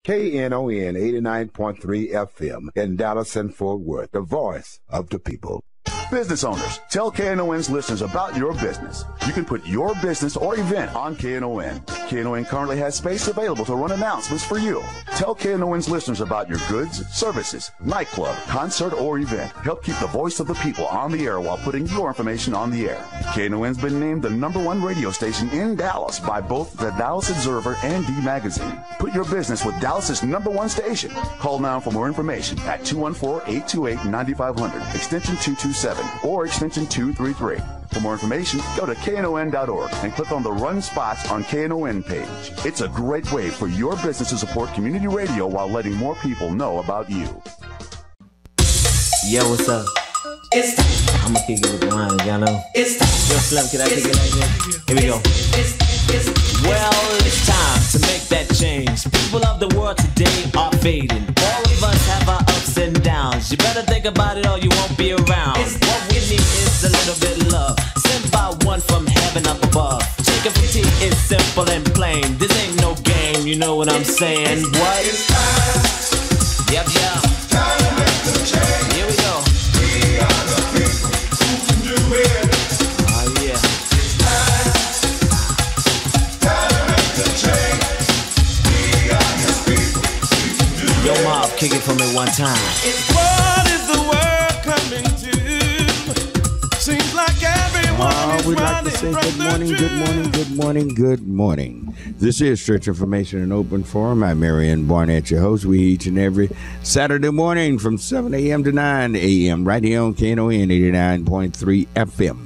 KNON 89.3 FM in Dallas and Fort Worth, the voice of the people. Business owners, tell KNON's listeners about your business. You can put your business or event on KNON. KNON currently has space available to run announcements for you. Tell KNON's listeners about your goods, services, nightclub, concert, or event. Help keep the voice of the people on the air while putting your information on the air. KNON's been named the #1 radio station in Dallas by both the Dallas Observer and D Magazine. Put your business with Dallas's #1 station. Call now for more information at 214-828-9500, extension 227 or extension 233. For more information, go to knon.org and click on the Run Spots on KNON page. It's a great way for your business to support community radio while letting more people know about you. Yo, what's up? I'm gonna kick it with the lines, y'all know. Yo, Slim, can I kick it like this? Here we go. Well, it's time to make that change. People of the world today are fading. All of us have our ups and downs. You better think about it or you won't be around. What we need is a little bit of love, sent by one from heaven up above. Chicken for tea is simple and plain. This ain't no game, you know what I'm saying? What? It's time. Yep. Time to make the change. Here we go. We are the people who can do it. Oh yeah. It's time. Time to make the change. We are the people who can do it. Yo, Mob, kick it for me one time. What is the world coming to? Seems like everyone is we'd like running to say from good the morning, truth. good morning, good morning, good morning. This is Church Information and Open Forum. I'm Marion Barnett, your host. We each and every Saturday morning from 7 a.m. to 9 a.m. right here on KNON 89.3 FM,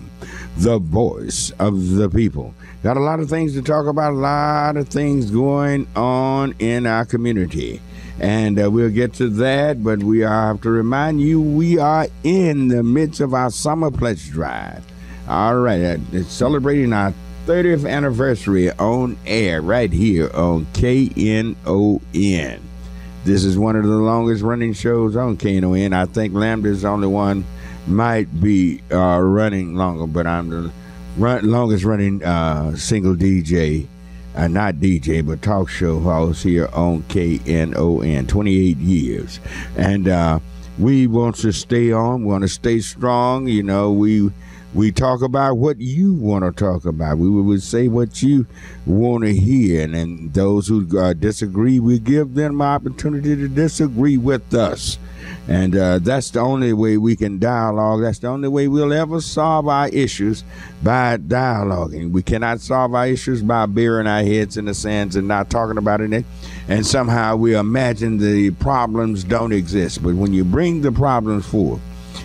the voice of the people. Got a lot of things to talk about, a lot of things going on in our community. And we'll get to that, but we have to remind you we are in the midst of our Summer Pledge Drive. All right, it's celebrating our 30th anniversary on air right here on KNON. This is one of the longest running shows on KNON. I think Lambda's the only one might be running longer, but I'm the longest running single DJ. Not DJ, but talk show host here on KNON, 28 years. And we want to stay on, want to stay strong. You know, we talk about what you want to talk about. We would say what you want to hear. And then those who disagree, we give them an opportunity to disagree with us. And that's the only way we can dialogue. That's the only way we'll ever solve our issues, by dialoguing. We cannot solve our issues by burying our heads in the sands and not talking about it. And somehow we imagine the problems don't exist. But when you bring the problems forth,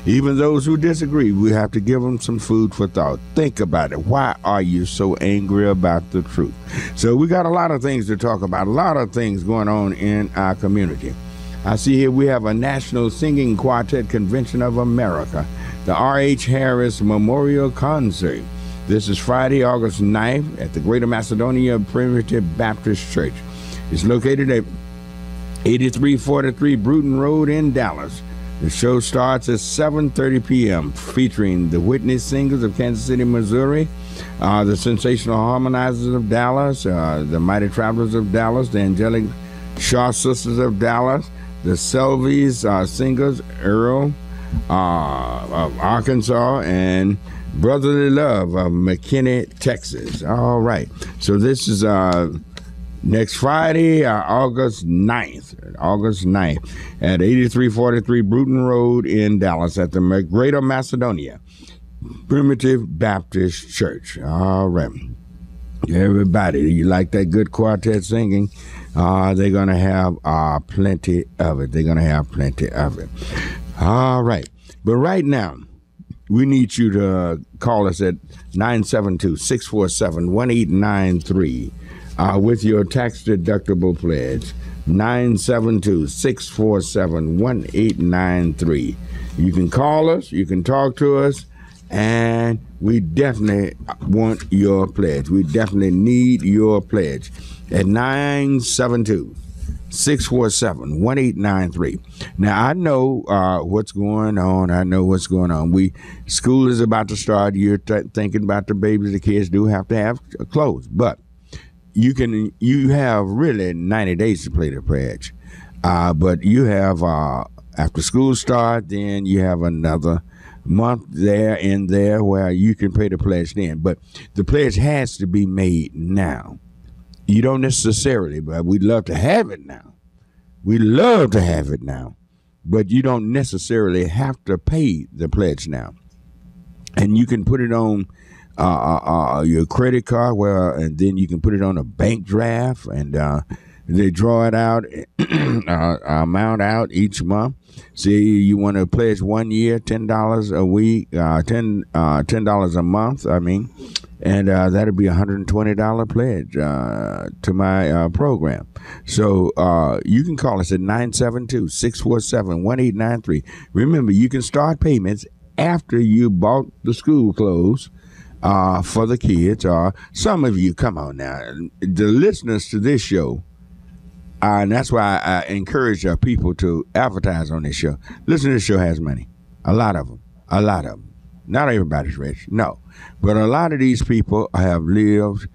even those who disagree, we have to give them some food for thought. Think about it. Why are you so angry about the truth? So we got a lot of things to talk about, a lot of things going on in our community. I see here we have a National Singing Quartet Convention of America, the R.H. Harris Memorial Concert. This is Friday, August 9th at the Greater Macedonia Primitive Baptist Church. It's located at 8343 Bruton Road in Dallas. The show starts at 7:30 p.m., featuring the Whitney Singers of Kansas City, Missouri, the Sensational Harmonizers of Dallas, the Mighty Travelers of Dallas, the Angelic Shaw Sisters of Dallas, the Selvies Singers, Earl of Arkansas, and Brotherly Love of McKinney, Texas. All right. So this is next Friday, August 9th at 8343 Bruton Road in Dallas at the Greater Macedonia Primitive Baptist Church. All right. Everybody, you like that good quartet singing? They're going to have plenty of it. They're going to have plenty of it. All right. But right now, we need you to call us at 972-647-1893 with your tax-deductible pledge. 972-647-1893. You can call us. You can talk to us. And we definitely want your pledge. We definitely need your pledge at 972-647-1893. Now, I know what's going on. School is about to start. You're thinking about the babies. The kids do have to have clothes. But you have really 90 days to play the pledge. But you have after school start, then you have another month there where you can pay the pledge then. But the pledge has to be made now. You don't necessarily, but we'd love to have it now. We love to have it now, but you don't necessarily have to pay the pledge now. And you can put it on your credit card, and then you can put it on a bank draft, and they draw it out, amount out each month. See, you want to pledge 1 year, $10 a week, $10 a month. And that'll be $120 pledge to my program. So you can call us at 972-647-1893. Remember, you can start payments after you bought the school clothes for the kids. Or some of you, come on now, the listeners to this show, and that's why I encourage people to advertise on this show. Listen to this show has money. A lot of them. Not everybody's rich, no. But a lot of these people have lived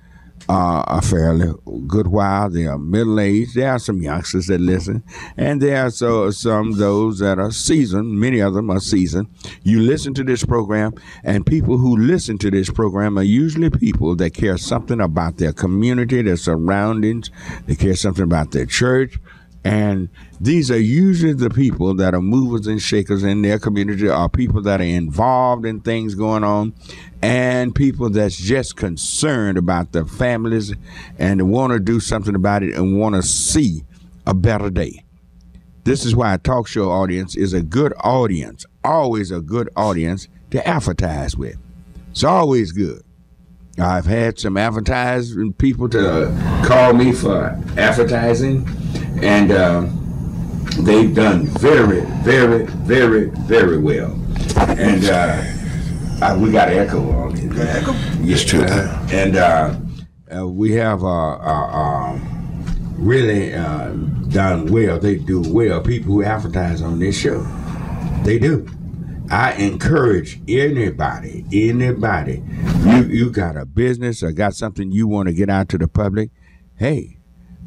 a fairly good while. They are middle-aged. There are some youngsters that listen. And there are some those that are seasoned. Many of them are seasoned. You listen to this program, and people who listen to this program are usually people that care something about their community, their surroundings. They care something about their church. And these are usually the people that are movers and shakers in their community, or people that are involved in things going on, and people that's just concerned about their families and want to do something about it and want to see a better day. This is why a talk show audience is a good audience, always a good audience to advertise with. It's always good. I've had some advertising people to call me for advertising, and they've done very, very, very, very well. And we got an echo on it. Echo? Yes, true. And we have really done well. They do well. People who advertise on this show, they do. I encourage anybody, you got a business or got something you want to get out to the public, hey,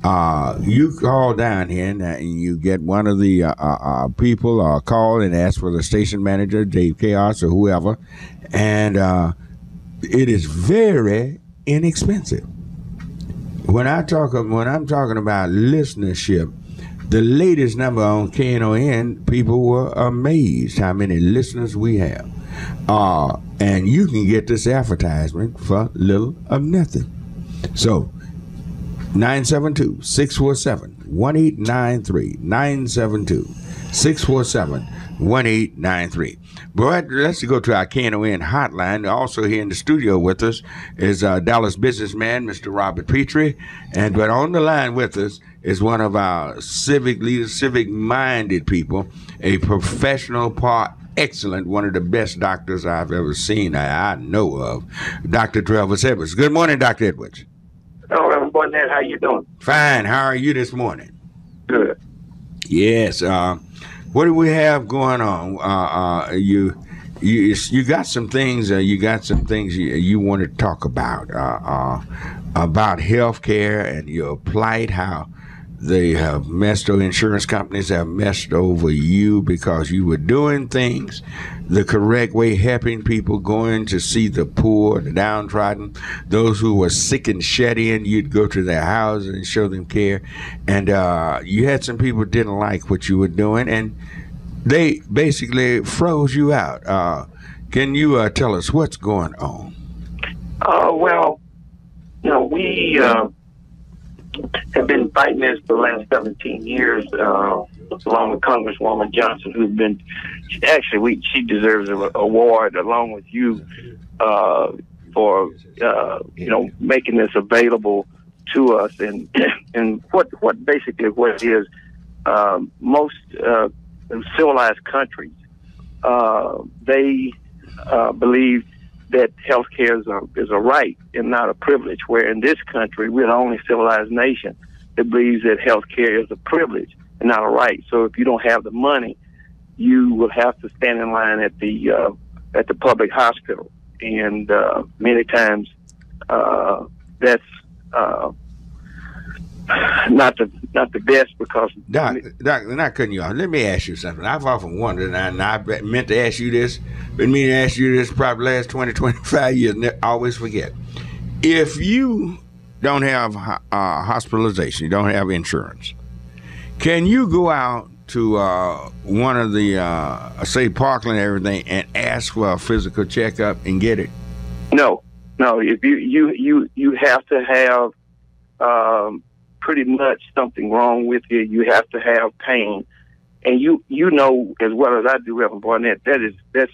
you call down here and you get one of the people, or call and ask for the station manager, Dave Chaos or whoever, and it is very inexpensive. When I'm talking about listenership, the latest number on Knon, people were amazed how many listeners we have. And you can get this advertisement for little of nothing. So, 972-647-1893. 972-647-1893. But let's go to our Knon hotline. Also here in the studio with us is Dallas businessman, Mr. Robert Pitree. But on the line with us is one of our civic leaders, civic-minded people, a professional par excellent, one of the best doctors I've ever seen, I know of, Dr. Travis Edwards. Good morning, Dr. Edwards. Oh, Reverend Barnett, how you doing? Fine. How are you this morning? Good. Yes. What do we have going on? You got some things. You want to talk about health care and your plight. How they have messed over, insurance companies have messed over you because you were doing things the correct way, helping people, going to see the poor, the downtrodden, those who were sick and shut in. You'd go to their houses and show them care. And you had some people who didn't like what you were doing, and they basically froze you out. Can you tell us what's going on? Well, we have been fighting this for the last 17 years, along with Congresswoman Johnson, who's been, she deserves an award along with you for, making this available to us. And what it is, most civilized countries, they believe that health care is a right and not a privilege, where in this country, we're the only civilized nation that believes that health care is a privilege and not a right. So if you don't have the money, you will have to stand in line at the public hospital. And many times that's not the best because Doc, not cutting you off. Let me ask you something. I've often wondered, and I meant to ask you this, been meaning to ask you this probably the last 20, 25 years, and I always forget. If you don't have hospitalization, you don't have insurance, can you go out to one of the, say, Parkland and everything, and ask for a physical checkup and get it? No. If you have to have pretty much something wrong with you. You have to have pain, and you know as well as I do, Reverend Barnett, that's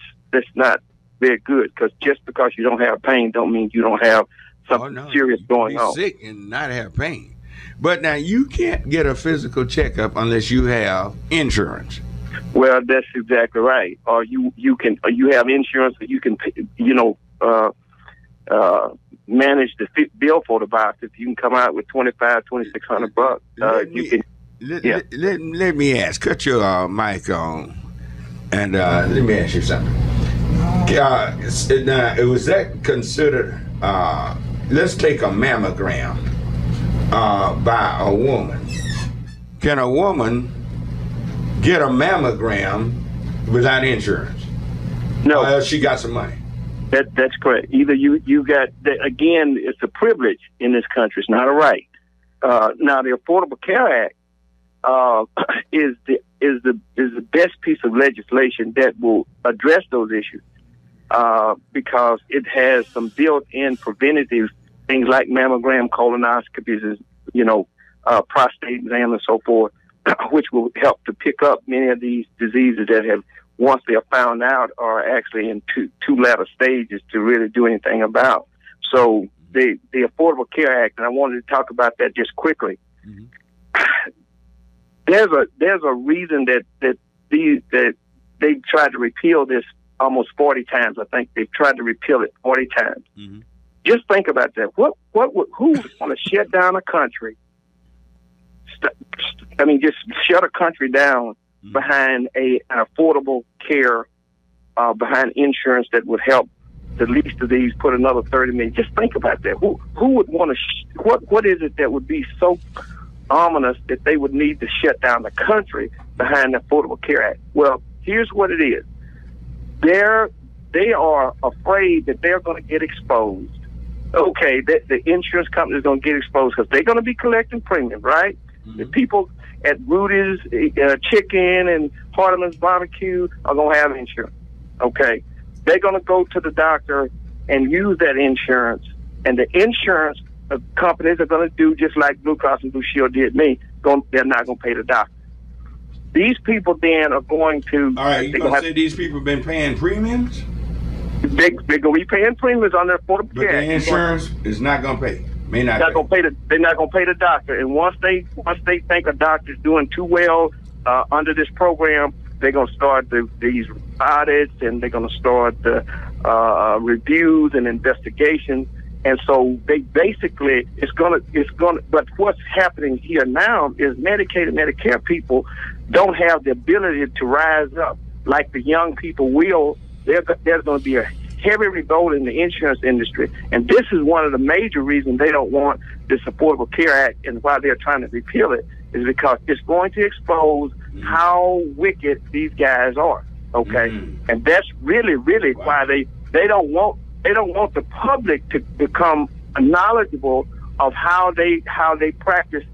not very good. Because just because you don't have pain, don't mean you don't have something serious going on. Sick and not have pain. But now you can't get a physical checkup unless you have insurance. Well, that's exactly right. Or you have insurance, or you can manage the bill for the biopsy. You can come out with $2,500-$2,600. Let me ask. Cut your mic on, and let me ask you something. Was that considered? Let's take a mammogram by a woman. Can a woman get a mammogram without insurance? No. Or else she got some money. That's correct. Either you got again. It's a privilege in this country. It's not a right. Now the Affordable Care Act is the best piece of legislation that will address those issues because it has some built-in preventative things like mammogram, colonoscopies, prostate exam, and so forth, which will help to pick up many of these diseases that have, once they are found out, are actually in two latter stages to really do anything about. So the Affordable Care Act, and I wanted to talk about that just quickly. Mm-hmm. There's a reason that they tried to repeal this almost 40 times. I think they've tried to repeal it 40 times. Mm-hmm. Just think about that. Who would want to shut down a country? Just shut a country down behind an affordable care, behind insurance that would help the least of these put another 30 million. Just think about that. Who would want to? What is it that would be so ominous that they would need to shut down the country behind the Affordable Care Act? Well, here's what it is. They are afraid that they're going to get exposed. Okay, the insurance company is going to get exposed because they're going to be collecting premium, right? Mm-hmm. The people at Rudy's Chicken and Hardeman's Barbecue are going to have insurance. Okay, they're going to go to the doctor and use that insurance, and the insurance companies are going to do just like Blue Cross and Blue Shield did me. They're not going to pay the doctor. These people then are going to. All right, you're going to say these people have been paying premiums? They're going to be paying premiums on their Affordable Care. But the insurance is not going to pay. They're not going to pay the doctor. And once they think a doctor's doing too well under this program, they're going to start these audits, and they're going to start the reviews and investigations. And so they basically but what's happening here now is Medicaid and Medicare people don't have the ability to rise up like the young people will. There's going to be a heavy revolt in the insurance industry, and this is one of the major reasons they don't want this Affordable Care Act, and why they're trying to repeal it is because it's going to expose how wicked these guys are. Okay, and that's really why they don't want the public to become knowledgeable of how they practice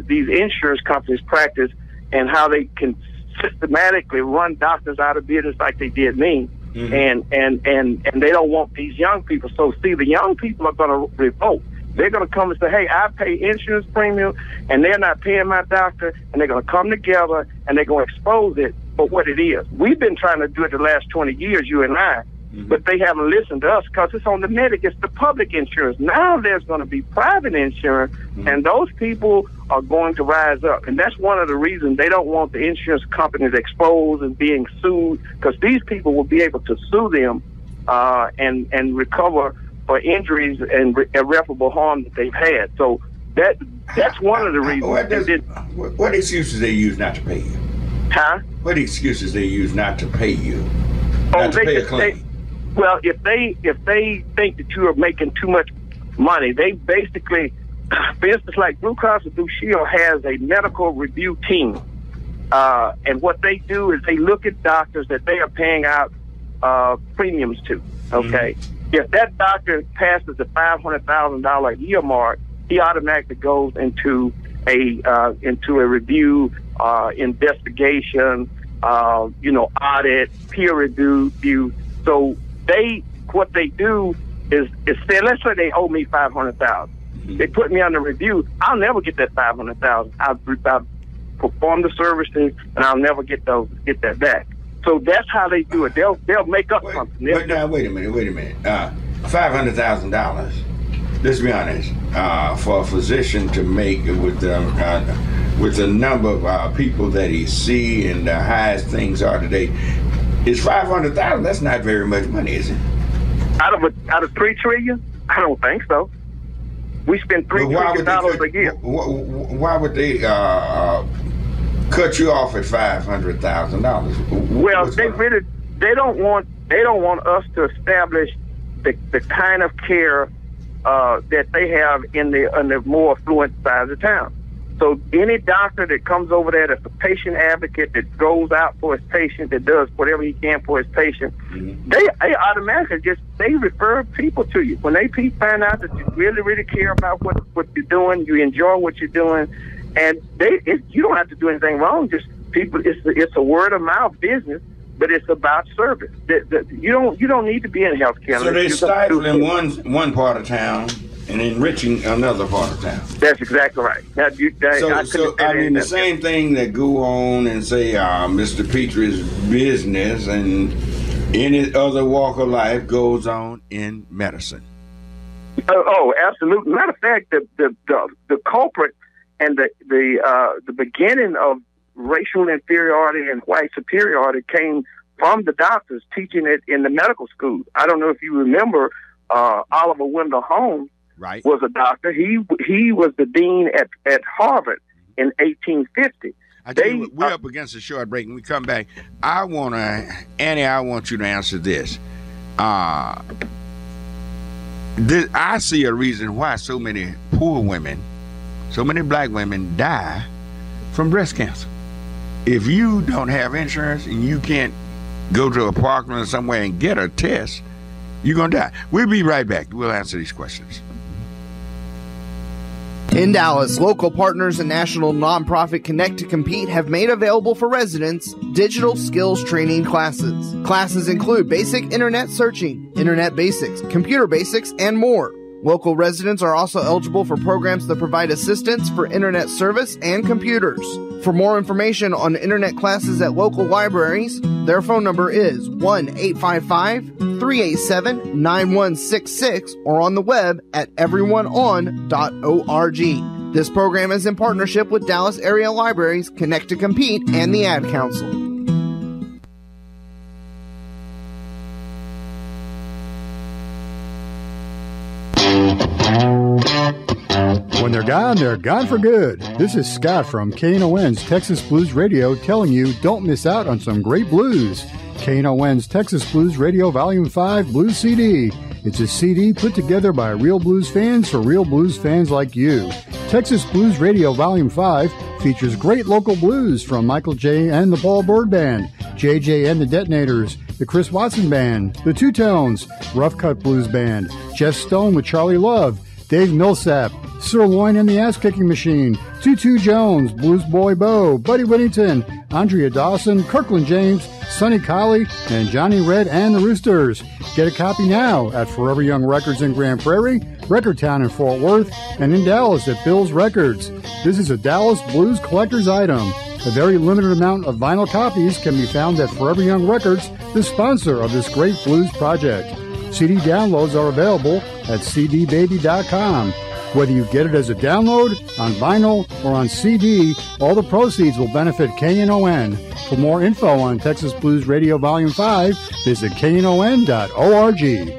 these insurance companies practice, and how they can systematically run doctors out of business like they did me. Mm-hmm. And they don't want these young people. So see, the young people are going to revolt. They're going to come and say, hey, I pay insurance premium and they're not paying my doctor, and they're going to come together and they're going to expose it for what it is. We've been trying to do it the last 20 years, you and I, but they haven't listened to us because it's on the Medicaid, it's the public insurance. Now there's going to be private insurance, and those people are going to rise up. And that's one of the reasons they don't want the insurance companies exposed and being sued, because these people will be able to sue them and recover for injuries and irreparable harm that they've had. So that's one of the reasons. What excuses they use not to pay you? Huh? What excuses they use not to pay you? Not to pay a claim? Well, if they think that you are making too much money, they basically for instance, like Blue Cross and Blue Shield has a medical review team. And what they do is they look at doctors that they are paying out premiums to, okay? If that doctor passes the $500,000 a year mark, he automatically goes into a review, investigation, audit, peer review. So what they do is say, let's say they owe me $500,000. They put me on the review. I'll never get that $500,000. I've performed the services, and I'll never get that back. So that's how they do it. They'll make up something. Wait a minute. $500,000. Let's be honest. For a physician to make with the number of people that he see and the highest things are today, is $500,000. That's not very much money, is it? Out of $3 trillion? I don't think so. We spend $3 trillion a year. Why would they cut you off at $500,000? Well, they don't want us to establish the kind of care that they have in the more affluent side of the town. So any doctor that comes over there that's a patient advocate, that goes out for his patient, that does whatever he can for his patient, they automatically they refer people to you. When they find out that you really, really care about what you're doing, you enjoy what you're doing, and you don't have to do anything wrong. Just people, it's a word of mouth business, but it's about service. You don't need to be in healthcare. So they stifling one part of town and enriching another part of town. That's exactly right. The same thing that go on and say Mr. Petre's business and any other walk of life goes on in medicine. Oh, absolutely. Matter of fact, the culprit and the beginning of racial inferiority and white superiority came from the doctors teaching it in the medical school. I don't know if you remember Oliver Wendell Holmes. Right. Was a doctor. He was the dean at Harvard in 1850. We're up against a short break, and we come back. Annie, I want you to answer this. I see a reason why so many poor women, so many black women die from breast cancer. If you don't have insurance and you can't go to a Parkland or somewhere and get a test, you're going to die. We'll be right back. We'll answer these questions. In Dallas, local partners and national nonprofit Connect to Compete have made available for residents digital skills training classes. Classes include basic internet searching, internet basics, computer basics, and more. Local residents are also eligible for programs that provide assistance for internet service and computers. For more information on internet classes at local libraries, their phone number is 1-855-387-9166 or on the web at everyoneon.org. This program is in partnership with Dallas Area Libraries, Connect to Compete, and the Ad Council. When they're gone for good. This is Scott from KNON's Texas Blues Radio telling you don't miss out on some great blues. KNON's Texas Blues Radio Volume 5 Blues CD. It's a CD put together by real blues fans for real blues fans like you. Texas Blues Radio Volume 5 features great local blues from Michael J. and the Paul Bird Band, JJ and the Detonators, the Chris Watson Band, the Two Tones, Rough Cut Blues Band, Jeff Stone with Charlie Love, Dave Millsap, Sirloin and the Ass Kicking Machine, Tutu Jones, Blues Boy Bo, Buddy Whittington, Andrea Dawson, Kirkland James, Sonny Colley, and Johnny Red and the Roosters. Get a copy now at Forever Young Records in Grand Prairie, Record Town in Fort Worth, and in Dallas at Bill's Records. This is a Dallas Blues collector's item. A very limited amount of vinyl copies can be found at Forever Young Records, the sponsor of this great blues project. CD downloads are available at cdbaby.com. Whether you get it as a download, on vinyl, or on CD, all the proceeds will benefit KNON. For more info on Texas Blues Radio Volume 5, visit knon.org.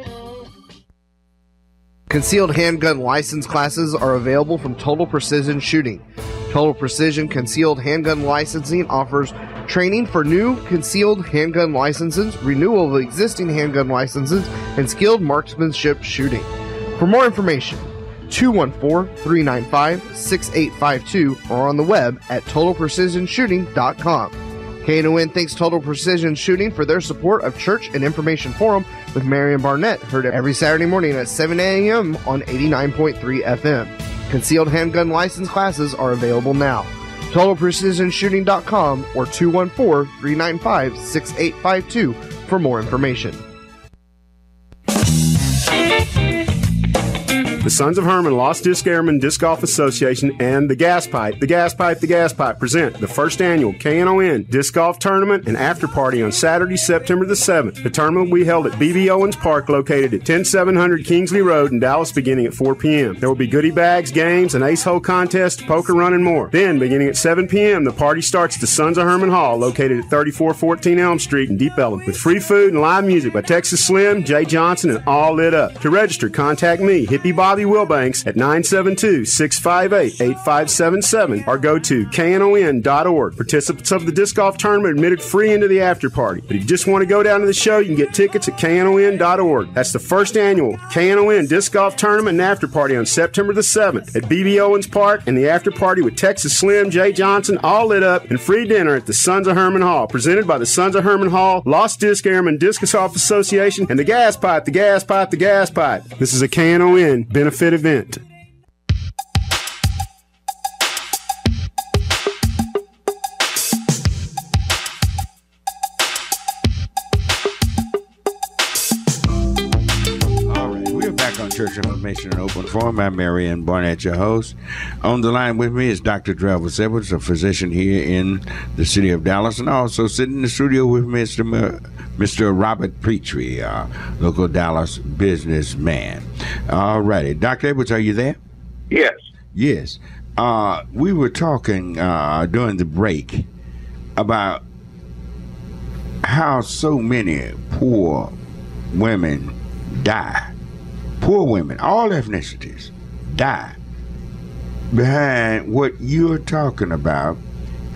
Concealed handgun license classes are available from Total Precision Shooting. Total Precision Concealed Handgun Licensing offers training for new concealed handgun licenses, renewal of existing handgun licenses, and skilled marksmanship shooting. For more information, 214-395-6852 or on the web at TotalPrecisionShooting.com. Knon thanks Total Precision Shooting for their support of Church and Information Forum with Marion Barnett, heard every Saturday morning at 7 a.m. on 89.3 FM. Concealed handgun license classes are available now. TotalPrecisionShooting.com or 214-395-6852 for more information. The Sons of Herman Lost Disc Airmen Disc Golf Association and the Gas Pipe present the first annual Knon Disc Golf Tournament and After Party on Saturday, September the 7th. The tournament will be held at B.B. Owens Park, located at 10700 Kingsley Road in Dallas, beginning at 4 p.m. There will be goodie bags, games, an ace-hole contest, poker run, and more. Then, beginning at 7 p.m., the party starts at the Sons of Herman Hall, located at 3414 Elm Street in Deep Ellum, with free food and live music by Texas Slim, Jay Johnson, and All Lit Up. To register, contact me, Hippie Bobby Wilbanks, at 972-658-8577 or go to knon.org. Participants of the disc golf tournament admitted free into the after party. But if you just want to go down to the show, you can get tickets at knon.org. That's the first annual Knon Disc Golf Tournament and After Party on September the 7th at B.B. Owens Park, and the after party with Texas Slim, Jay Johnson, All Lit Up, and free dinner at the Sons of Herman Hall, presented by the Sons of Herman Hall, Lost Disc Airmen Disc Golf Association, and the Gas Pipe. This is a Knon benefit event. Church Information and Open Forum. I'm Marion Barnett, your host. On the line with me is Dr. Travis Edwards, a physician here in the city of Dallas, and also sitting in the studio with Mr. Robert Pitree, local Dallas businessman. All righty. Dr. Edwards, are you there? Yes. Yes. We were talking during the break about how so many poor women die. Poor women, all ethnicities, die behind what you're talking about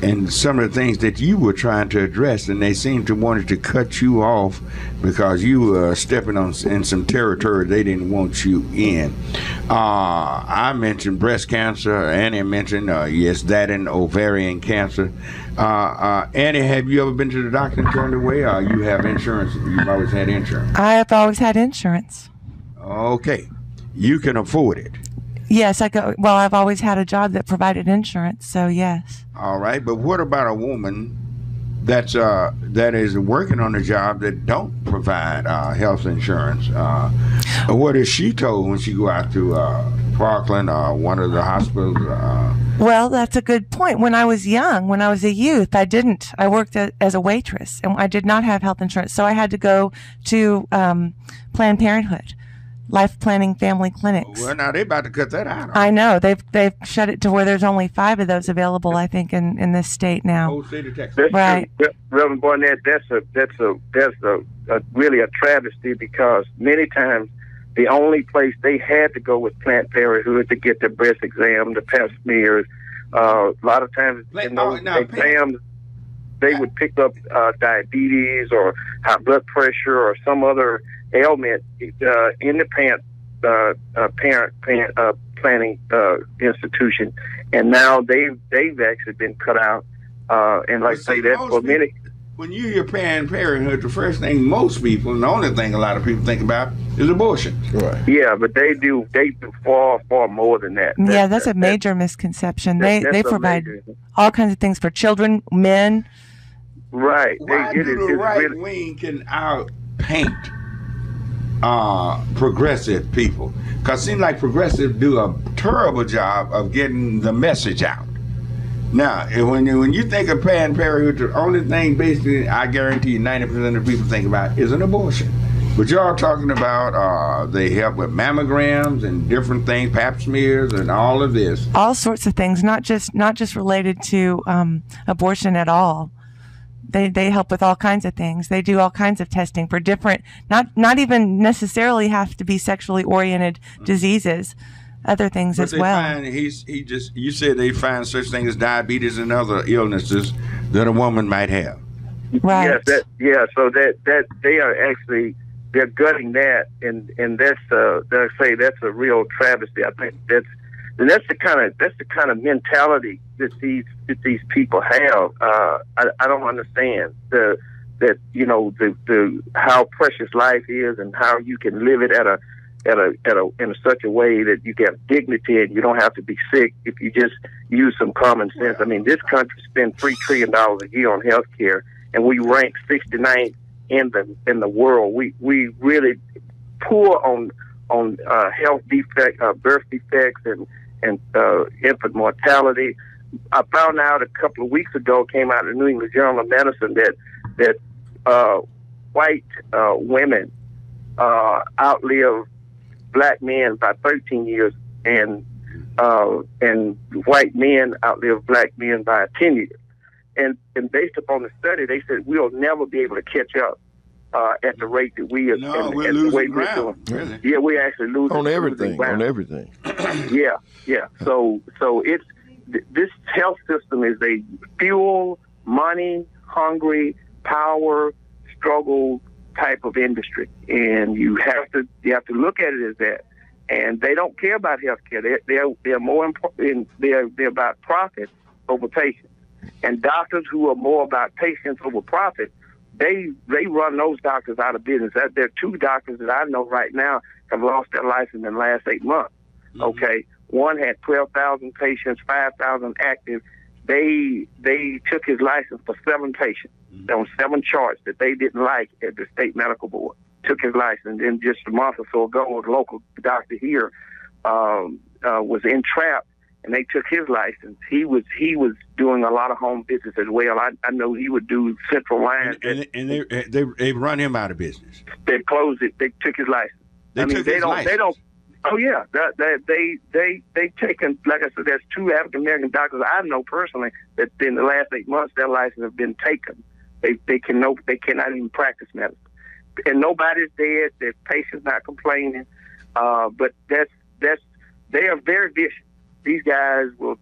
and some of the things that you were trying to address, and they seem to wanted to cut you off because you were stepping on in some territory they didn't want you in. I mentioned breast cancer. Annie mentioned, yes, that and ovarian cancer. Annie, have you ever been to the doctor and turned away, or you have insurance? You've always had insurance? I have always had insurance. Okay, you can afford it. Yes, I've always had a job that provided insurance, so yes. All right, but what about a woman that is working on a job that don't provide health insurance? What is she told when she go out to Parkland or one of the hospitals? Well, that's a good point. When I was young, when I was a youth, I worked as a waitress, and I did not have health insurance, so I had to go to Planned Parenthood. Life Planning Family Clinics. Well, now they're about to cut that out. I know they've shut it to where there's only 5 of those available. I think in this state now. Whole state of Texas. Right. Reverend Barnett, that's really a travesty, because many times the only place they had to go was Planned Parenthood to get their breast exam, the pap smears. A lot of times in those exams, they would pick up diabetes or high blood pressure or some other ailment in the parent planning institution, and now they've actually been cut out. And like I say, that for many. When you hear Planned Parenthood, the first thing most people, and the only thing a lot of people think about, is abortion. Right. Yeah, but they do far more than that. That's a major misconception. They provide all kinds of things for children, men. Right. Why do the right wing can outpaint progressive people? Because it seems like progressives do a terrible job of getting the message out. Now, when you think of Planned Parenthood, the only thing basically I guarantee you 90% of people think about is an abortion. But y'all talking about they help with mammograms and different things, pap smears and all of this. All sorts of things, not just related to abortion at all. They help with all kinds of things. They do all kinds of testing for different, not even necessarily have to be sexually oriented diseases, other things as well. You said they find such things as diabetes and other illnesses that a woman might have. Right. So that they are actually they're gutting that, and that's they'll say that's a real travesty. I think that's the kind of mentality that these people have. I don't understand the how precious life is and how you can live it in such a way that you get dignity and you don't have to be sick if you just use some common sense. I mean, this country spends $3 trillion a year on health care, and we rank 69th in the world. We really poor on health defect, birth defects, and infant mortality. I found out a couple of weeks ago, came out in the New England Journal of Medicine, that white women outlive black men by 13 years, and white men outlive black men by 10 years. And based upon the study, they said we'll never be able to catch up at the rate that we are. No, we're losing ground. Really? Yeah, we're actually losing on everything. Ground. On everything. Yeah. So it's this health system is a fuel, money, hungry, power, struggle type of industry, and you have to look at it as that. And they don't care about health care. They're more important. They're about profit over patients. And doctors who are more about patients over profit, they run those doctors out of business. There are 2 doctors that I know right now have lost their license in the last 8 months. Mm-hmm. Okay, one had 12,000 patients, 5,000 active. They took his license for 7 patients on 7 charts that they didn't like at the state medical board. Took his license, and just a month or so ago, a local doctor here was entrapped, and they took his license. He was doing a lot of home visits as well. I know he would do central lines, and they run him out of business. They closed it. They took his license. They don't. Oh yeah, they taken, like I said, there's 2 African American doctors I know personally that in the last 8 months their license have been taken. They cannot even practice medicine, and nobody's dead. Their patients not complaining, but they are very vicious. These guys will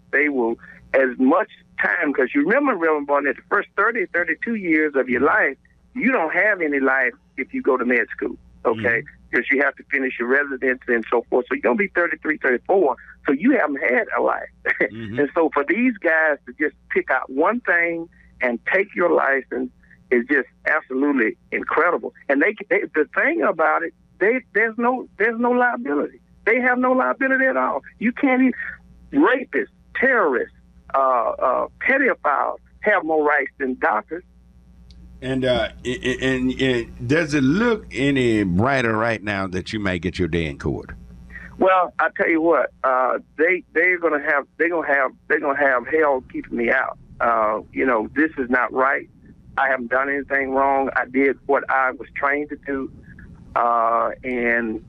as much time, because you remember, Reverend Barnett, the first 30, 32 years of your life, you don't have any life if you go to med school, okay? Because you have to finish your residency and so forth. So you're going to be 33, 34, so you haven't had a life. And so for these guys to just pick out one thing and take your license is just absolutely incredible. And the thing about it, there's no liability. They have no liability at all. You can't even, rapists, terrorists, pedophiles have more rights than doctors. And does it look any brighter right now that you may get your day in court? Well, I tell you what, they're gonna have hell keeping me out. This is not right. I haven't done anything wrong. I did what I was trained to do, and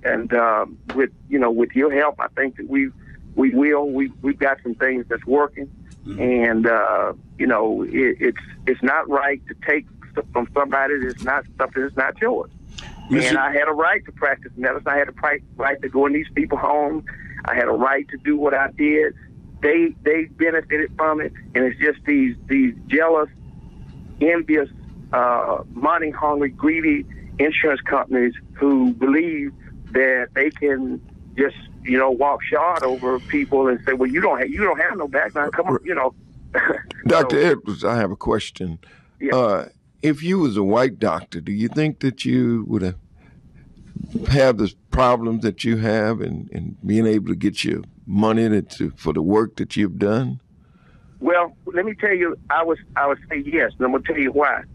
with your help, I think that we've got some things that's working, and it's not right to take from somebody that's not something that's not yours. And I had a right to practice medicine. I had a right to go in these people's homes. I had a right to do what I did. They benefited from it, and it's just these jealous, envious, money-hungry, greedy insurance companies who believe that they can just walk short over people and say, well, you don't have no background. Come on, Dr. Edwards, I have a question. Yeah. If you was a white doctor, do you think that you would have the problems that you have in being able to get your money for the work that you've done? Well, let me tell you, I would say yes, and I'm going to tell you why.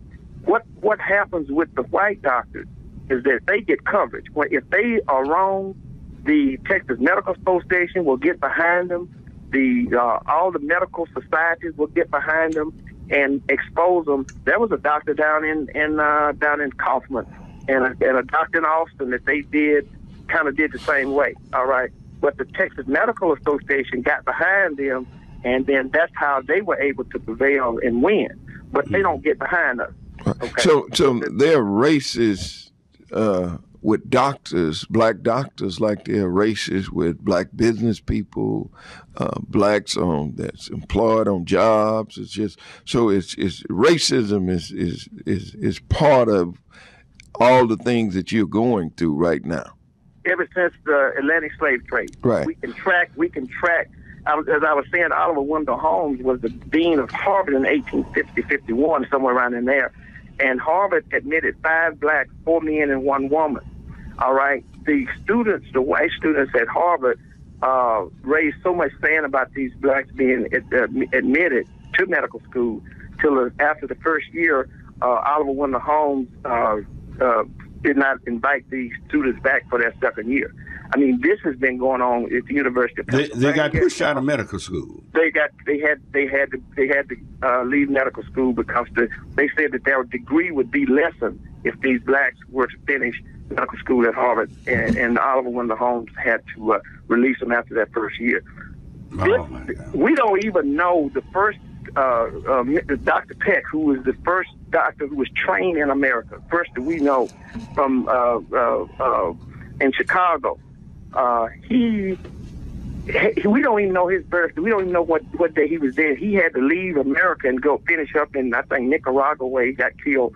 What happens with the white doctors is that they get coverage. If they are wrong, the Texas Medical Association will get behind them. All the medical societies will get behind them and expose them. There was a doctor down in Kaufman and a doctor in Austin that they kind of did the same way. All right, but the Texas Medical Association got behind them, and then that's how they were able to prevail and win. But they don't get behind us. Okay? So there are races with doctors, black doctors, like there are races with black business people, blacks that's employed on jobs. It's just it's racism is part of all the things that you're going through right now? Ever since the Atlantic slave trade, Right. We can track. As I was saying, Oliver Wendell Holmes was the dean of Harvard in 1850-51, somewhere around in there. And Harvard admitted 5 blacks, 4 men, and 1 woman. All right. The white students at Harvard, raised so much sand about these blacks being admitted to medical school till after the first year, Oliver Wendell Holmes did not invite these students back for their second year. I mean, this has been going on at the University of Pennsylvania. They got pushed out of medical school. They had to leave medical school because they said that their degree would be lessened if these blacks were to finish medical school at Harvard, and Oliver Wendell Holmes had to release them after that first year. Oh, my God. We don't even know the first Dr. Peck, who was the first doctor who was trained in America, first that we know from in Chicago. We don't even know his birthday. We don't even know what day he was there. He had to leave America and go finish up in, I think, Nicaragua, where he got killed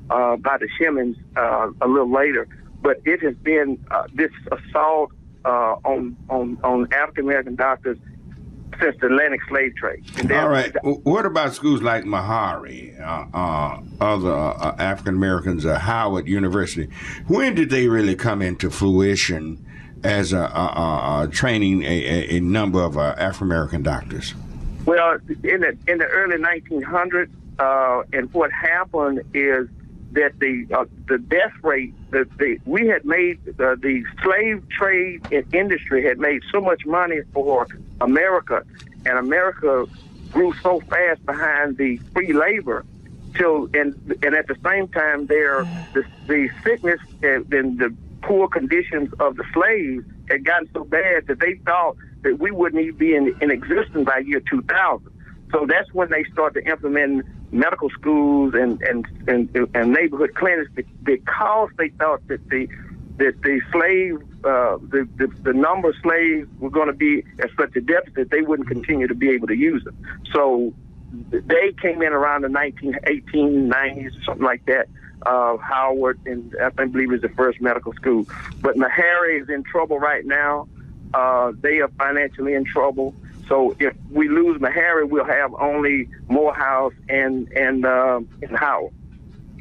by the Shemans a little later. But it has been this assault on African American doctors since the Atlantic slave trade. All right. What about schools like Mahari, other African Americans at Howard University? When did they really come into fruition as training a number of African American doctors? Well, in the early 1900s, and what happened is that the death rate we had made the slave trade industry had made so much money for America, and America grew so fast behind the free labor and at the same time the sickness and the poor conditions of the slaves had gotten so bad that they thought that we wouldn't even be in existence by year 2000. So that's when they started implementing medical schools and neighborhood clinics, because they thought that the number of slaves were going to be at such a deficit they wouldn't continue to be able to use them. So they came in around the 1890s, something like that. Howard, and I believe is the first medical school. But Meharry is in trouble right now. They are financially in trouble. So if we lose Meharry, we'll have only Morehouse and Howard.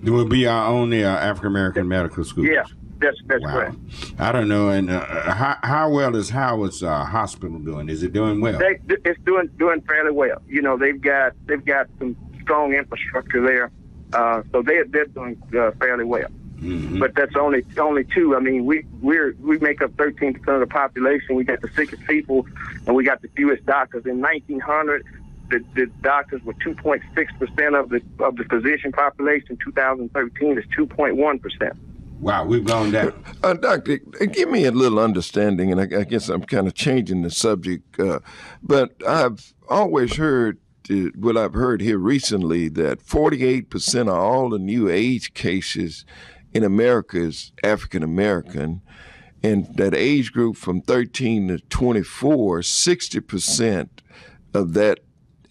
It will be our only African American medical school. Yeah, that's wow. correct. I don't know. And how well is Howard's hospital doing? Is it doing well? It's doing fairly well. You know, they've got some strong infrastructure there, so they're doing fairly well. Mm-hmm. But that's only 2. I mean, we make up 13% of the population. We got the sickest people, and we got the fewest doctors. In 1900, the doctors were 2.6% of the physician population. 2013 is 2.1%. Wow, we've gone down. Doctor, give me a little understanding, and I guess I'm kind of changing the subject, but I've always heard. What I've heard here recently, that 48% of all the new age cases in America is African American, and that age group from 13 to 24, 60% of that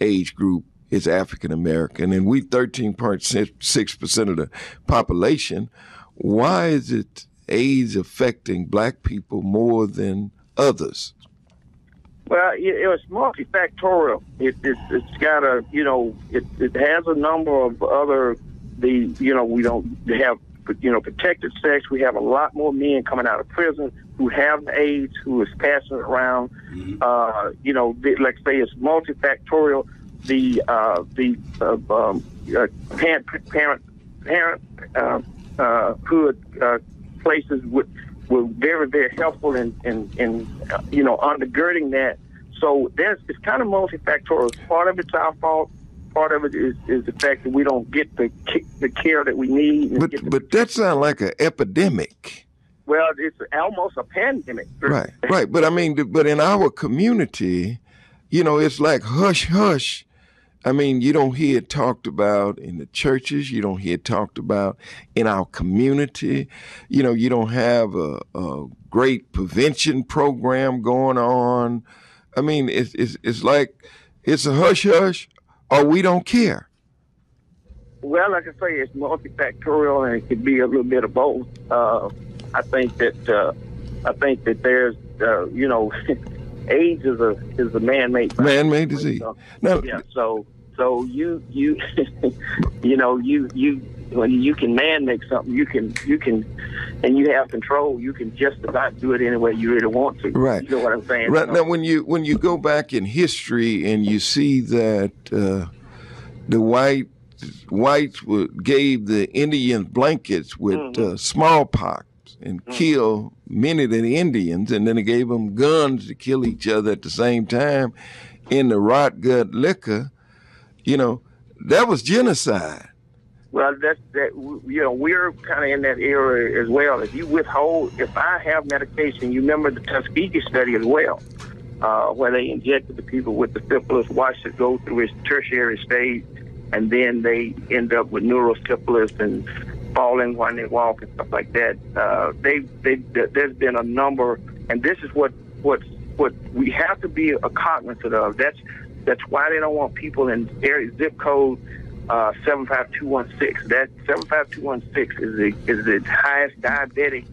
age group is African American, and we 13.6% of the population. Why is it AIDS affecting black people more than others? Well, it was multifactorial. It's got it has a number of other we don't have protected sex. We have a lot more men coming out of prison who have AIDS, who is passing it around. Mm-hmm. Like say it's multifactorial. The parenthood places were very, very helpful in undergirding that. So it's kind of multifactorial. Part of it's our fault. Part of it is the fact that we don't get the care that we need. But that sounds like an epidemic. Well, it's almost a pandemic. Right. But I mean, but in our community, it's like hush, hush. I mean, you don't hear it talked about in the churches. You don't hear it talked about in our community. You don't have a great prevention program going on. I mean, it's like it's a hush, hush, or we don't care. Well, like I say, it's multifactorial, and it could be a little bit of both. I think that there's, AIDS is a man-made virus. Man-made disease. No. Yeah. So you when you can man-make something, you can, and you have control. You can just about do it any way you really want to. Right. You know what I'm saying? Right. Now, when you go back in history and you see that the whites gave the Indians blankets with smallpox and killed many of the Indians, and then they gave them guns to kill each other at the same time in the rot gut liquor, that was genocide. Well, we're kind of in that era as well. If I have medication, you remember the Tuskegee study as well, where they injected the people with the syphilis, watched it go through its tertiary stage, and then they end up with neurosyphilis and falling when they walk and stuff like that. There's been a number, and this is what we have to be cognizant of. That's why they don't want people in area zip code 75216. That 75216 is the highest diabetic,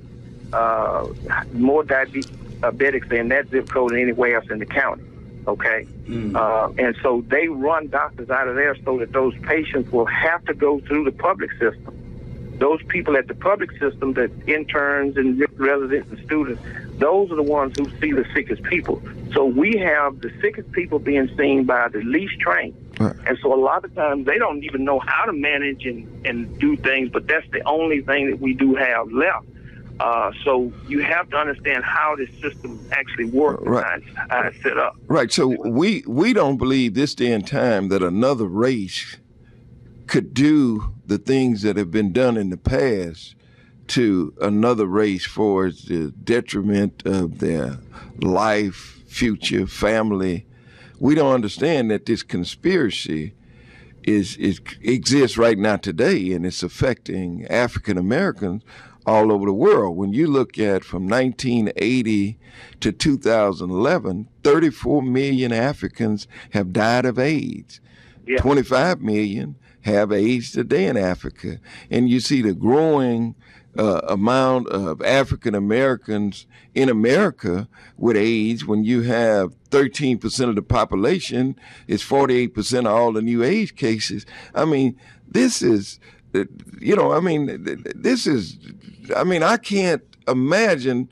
more diabetics in that zip code than anywhere else in the county. Okay, and so they run doctors out of there so that those patients will have to go through the public system. Those people at the public system, the interns and residents and students, those are the ones who see the sickest people. So we have the sickest people being seen by the least trained. Right. And so a lot of times they don't even know how to manage and do things, but that's the only thing that we do have left. So you have to understand how this system actually works and how it's set up. Right. So we don't believe this day and time that another race could do the things that have been done in the past to another race for the detriment of their life, future, family. We don't understand that this conspiracy exists right now today, and it's affecting African Americans all over the world. When you look at from 1980 to 2011, 34 million Africans have died of AIDS. Yeah. 25 million have AIDS today in Africa. And you see the growing amount of African Americans in America with AIDS. When you have 13% of the population, it's 48% of all the new AIDS cases. I mean, this is, I can't imagine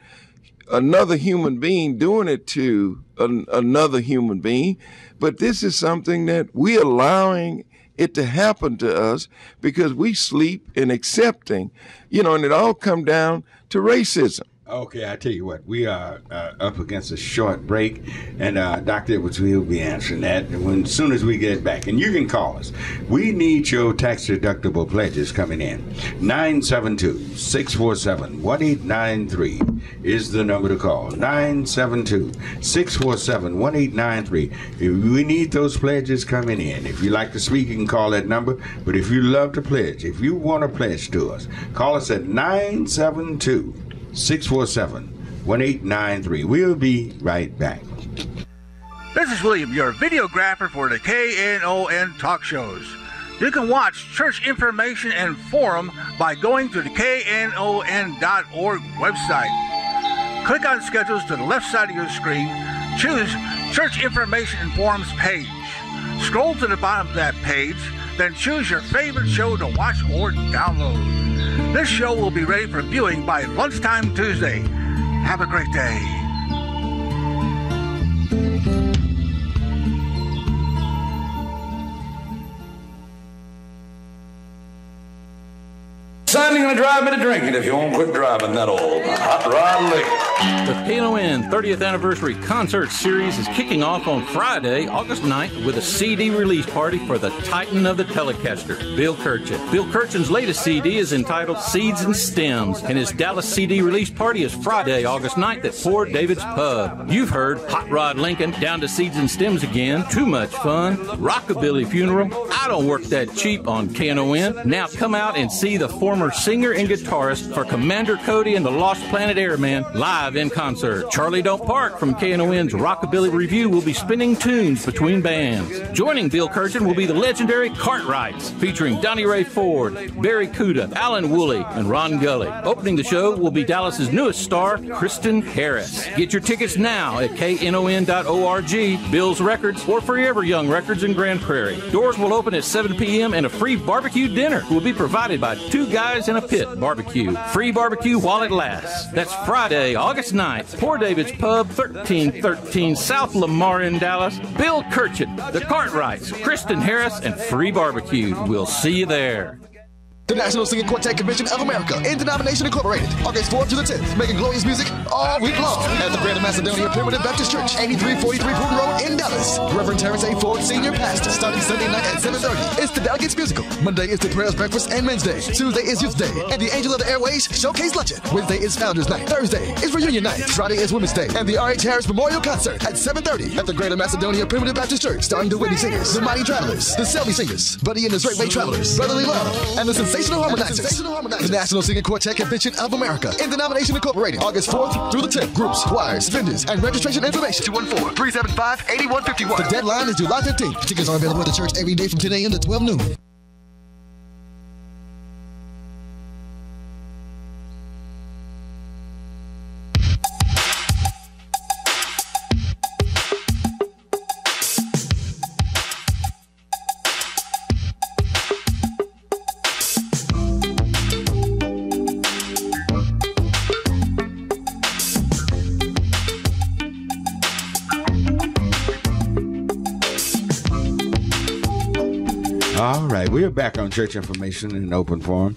another human being doing it to another human being, but this is something that we're allowing it to happen to us because we sleep in accepting, and it all come down to racism. Okay, I tell you what, we are up against a short break, and Dr. Edwards will be answering that as soon as we get back. And you can call us. We need your tax-deductible pledges coming in. 972-647-1893 is the number to call. 972-647-1893. We need those pledges coming in. If you like to speak, you can call that number. But if you love to pledge, if you want to pledge to us, call us at 972-647-1893. We'll be right back. This is William, your videographer for the KNON talk shows. You can watch church information and forum by going to the KNON.org website. Click on schedules to the left side of your screen. Choose Church Information and Forums page. Scroll to the bottom of that page, then choose your favorite show to watch or download. This show will be ready for viewing by lunchtime Tuesday. Have a great day. Son, you're going to drive me to drinking if you won't quit driving that old hot rod liquor. The KNON 30th Anniversary Concert Series is kicking off on Friday, August 9th, with a CD release party for the Titan of the Telecaster, Bill Kirchen. Bill Kirchen's latest CD is entitled Seeds and Stems, and his Dallas CD release party is Friday, August 9th at Poor David's Pub. You've heard Hot Rod Lincoln, Down to Seeds and Stems Again, Too Much Fun, Rockabilly Funeral, I Don't Work That Cheap on KNON. Now come out and see the former singer and guitarist for Commander Cody and the Lost Planet Airmen live live in concert. Charlie Don't Park from KNON's Rockabilly Review will be spinning tunes between bands. Joining Bill Kirchen will be the legendary Cartwrights, featuring Donnie Ray Ford, Barry Cuda, Alan Woolley, and Ron Gully. Opening the show will be Dallas's newest star, Kristen Harris. Get your tickets now at knon.org, Bill's Records, or Forever Young Records in Grand Prairie. Doors will open at 7 p.m. and a free barbecue dinner will be provided by Two Guys in a Pit Barbecue. Free barbecue while it lasts. That's Friday, August 9th. Poor David's Pub, 1313 South Lamar in Dallas. Bill Kirchen, the Cartwrights, Kristen Harris, and free barbecue. We'll see you there. The National Singing Quartet Convention of America, in Denomination Incorporated, August 4th to the 10th, making glorious music all week long at the Greater Macedonia Primitive Baptist Church, 8343 Putin Road in Dallas. Reverend Terrence A. Ford, Senior Pastor, starting Sunday night at 7:30. It's the Delegates Musical. Monday is the Prayers Breakfast and Men's Day. Tuesday is Youth Day and the Angel of the Airways Showcase Luncheon. Wednesday is Founders Night. Thursday is Reunion Night. Friday is Women's Day and the R.H. Harris Memorial Concert at 7:30 at the Greater Macedonia Primitive Baptist Church, starring the Whitney Singers, the Mighty Travelers, the Selby Singers, Buddy and the Straight Way Travelers, Brotherly Love, and the Sensational Harmonizers. The National Singing Quartet Convention of America, in Denomination Incorporated, August 4th through the 10th. Groups, choirs, vendors, and registration information, 214-375-8151. The deadline is July 15th. Tickets are available at the church every day from 10 a.m. to 12 noon. All right, we are back on Church Information in Open Forum,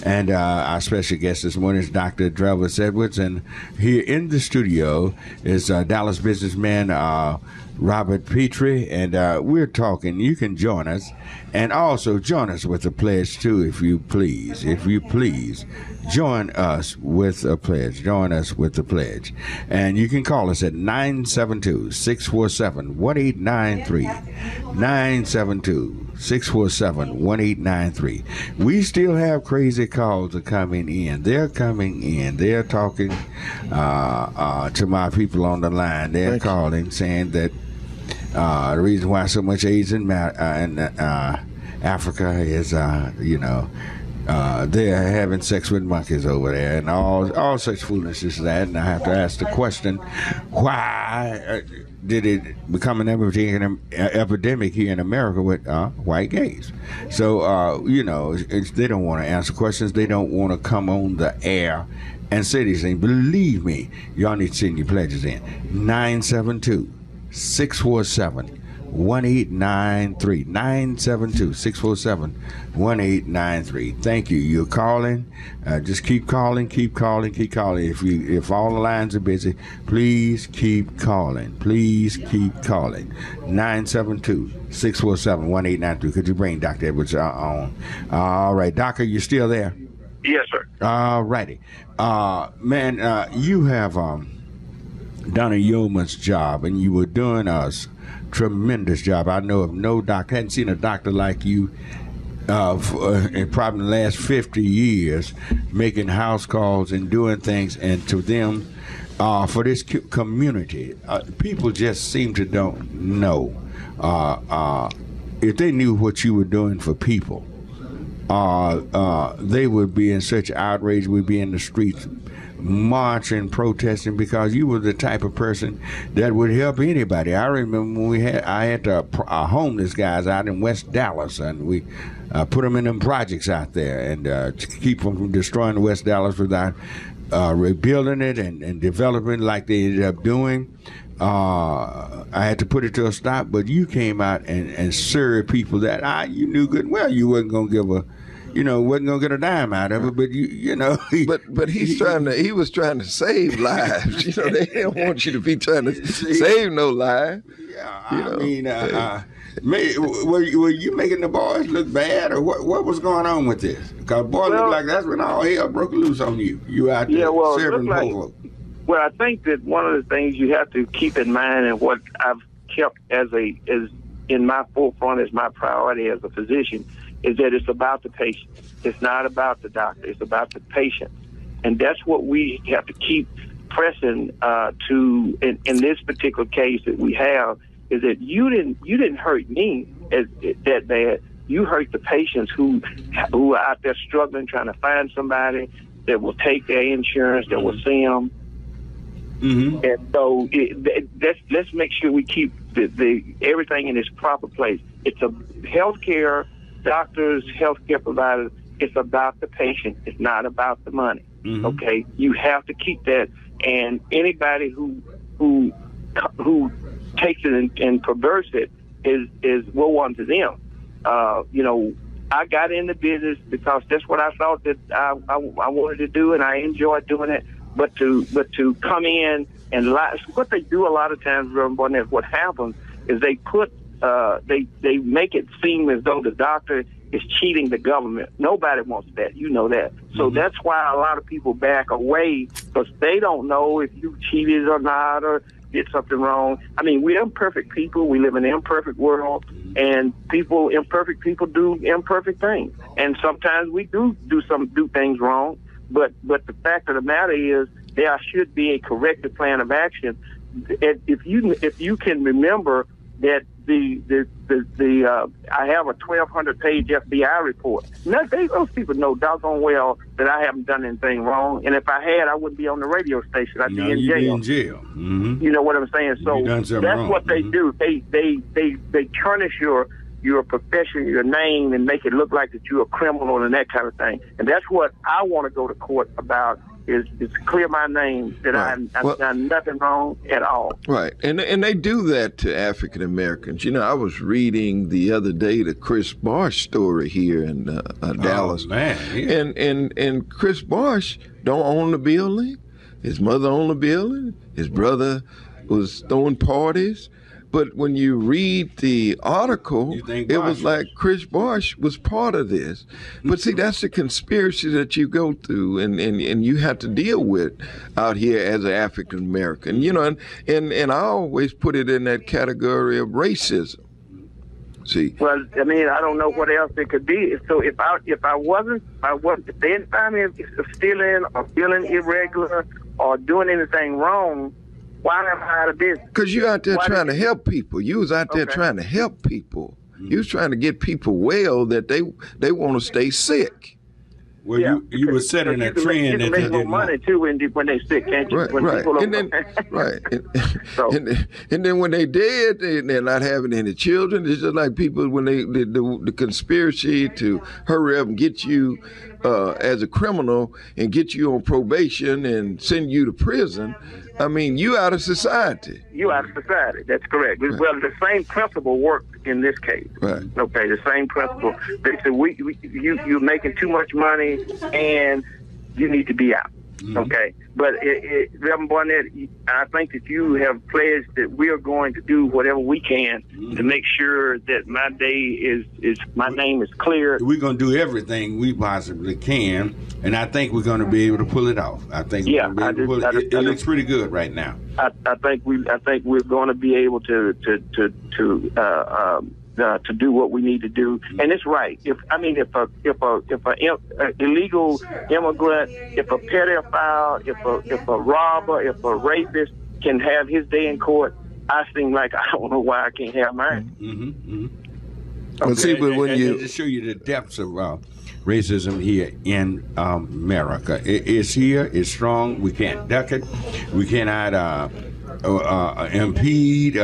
and our special guest this morning is Dr. Travis Edwards, and here in the studio is Dallas businessman Robert Pitree, and we're talking. You can join us, and also join us with a pledge too, if you please. If you please, join us with a pledge. Join us with the pledge, and you can call us at 972-647-1893. 972-647-1893. We still have crazy calls are coming in. They're coming in. They're talking to my people on the line. They're calling saying that the reason why so much AIDS in Africa is, they're having sex with monkeys over there and all such foolishness as that. And I have to ask the question, why did it become an epidemic here in America with white gays? So, they don't want to answer questions. They don't want to come on the air and say these things. Believe me, y'all need to send your pledges in. 972-647-1893. 972-647-1893. Thank you. You're calling. Just keep calling. Keep calling. Keep calling. If all the lines are busy, please keep calling. Please keep calling. 972-647-1893. Could you bring Dr. Edwards on? All right, Doctor, you still there? Yes, sir. All righty. Man, you have done a yeoman's job, and you were doing us tremendous job. I know of no doctor, hadn't seen a doctor like you in probably the last 50 years, making house calls and doing things, and to them, for this community, people just seem to don't know. If they knew what you were doing for people, they would be in such outrage, would be in the streets marching, protesting, because you were the type of person that would help anybody. I remember when I had homeless guys out in West Dallas, and we put them in them projects out there, and to keep them from destroying West Dallas without rebuilding it and developing like they ended up doing. I had to put it to a stop, but you came out and served people that you knew good and well you wasn't going to give wasn't gonna get a dime out of it, but but he was trying to save lives. They didn't want you to be trying to save no life. Yeah, were you making the boys look bad, or what was going on with this? Because boys look like that's when all hell broke loose on you. You out there serving people. Well, I think that one of the things you have to keep in mind, and what I've kept as in my forefront as my priority as a physician, is that it's about the patient. It's not about the doctor. It's about the patient. And that's what we have to keep pressing to in this particular case that we have is that you didn't hurt me that bad. You hurt the patients who are out there struggling, trying to find somebody that will take their insurance, that will see them. Mm-hmm. And so let's make sure we keep the everything in its proper place. It's a healthcare, doctors, healthcare providers. It's about the patient. It's not about the money. Mm-hmm. Okay, you have to keep that. And anybody who takes it and perverts it is woe unto them. I got in the business because that's what I thought that I wanted to do, and I enjoyed doing it. But to come in and lie, what they do a lot of times, Reverend Barnett, what happens is they put they make it seem as though the doctor is cheating the government. Nobody wants that. You know that. So that's why a lot of people back away, because they don't know if you cheated or not or did something wrong. I mean, we're imperfect people. We live in an imperfect world, and imperfect people do imperfect things. And sometimes we do things wrong. But the fact of the matter is, there should be a corrective plan of action. If you can remember that I have a 1,200-page FBI report. Now, those people know doggone well that I haven't done anything wrong, and if I had, I wouldn't be on the radio station. I'd be in jail. Be in jail. Mm-hmm. You know what I'm saying? So that's wrong. What they do. They tarnish your profession, your name, and make it look like that you're a criminal and that kind of thing. And that's what I want to go to court about. Is clear my name that I've done nothing wrong at all. Right, and they do that to African Americans. I was reading the other day the Chris Barsh story here in Dallas. Oh, man. Yeah. And Chris Barsh don't own the building. His mother owned the building. His brother was throwing parties. But when you read the article, it was like Chris Barsh was part of this. But see, that's the conspiracy that you go through and you have to deal with out here as an African American. And I always put it in that category of racism. See. Well, I mean, I don't know what else it could be. So if they didn't find me stealing or feeling irregular or doing anything wrong, why am I out of business? Because you out there trying to help people. You was out there trying to help people. You was trying to get people well that they want to stay sick. Well, you were setting a trend that they didn't make more money too when they sick, can't you? Right. And then when they dead, they're not having any children. It's just like people when the conspiracy to hurry up and get you as a criminal and get you on probation and send you to prison. I mean, you out of society. You out of society. That's correct. Right. Well, the same principle worked in this case. Right. Okay, the same principle. They said you're making too much money and you need to be out. Mm-hmm. Okay, but Reverend Barnett, I think that you have pledged that we are going to do whatever we can to make sure that my day my name is clear. We're going to do everything we possibly can, and I think we're going to be able to pull it off. I think it looks pretty good right now. I think we're going to be able to do what we need to do, and it's right. If an illegal immigrant, if a pedophile, if a robber, if a rapist can have his day in court, I seem like I don't know why I can't have mine. Mm-hmm. Okay. Well, see, but when to show you the depths of racism here in America, it's here, it's strong. We can't duck it. We cannot impede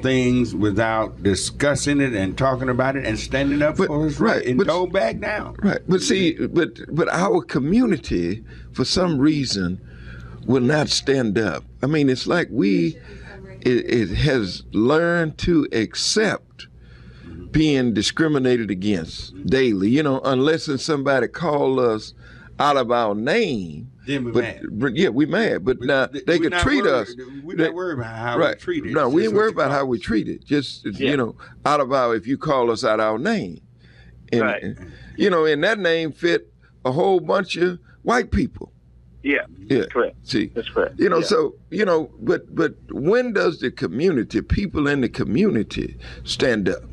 things without discussing it and talking about it and standing up for us and don't back down. Right, but see, but our community, for some reason, will not stand up. I mean, it's like it has learned to accept being discriminated against daily. Unless somebody call us out of our name. Then we're mad. We mad. But now they could treat us. We're not worried about how we treat it. No, we ain't worried about how we treat it. Just, out of if you call us out our name. And, and that name fit a whole bunch of white people. Yeah. That's correct. See, that's correct. So, but when does the community, people in the community, stand up?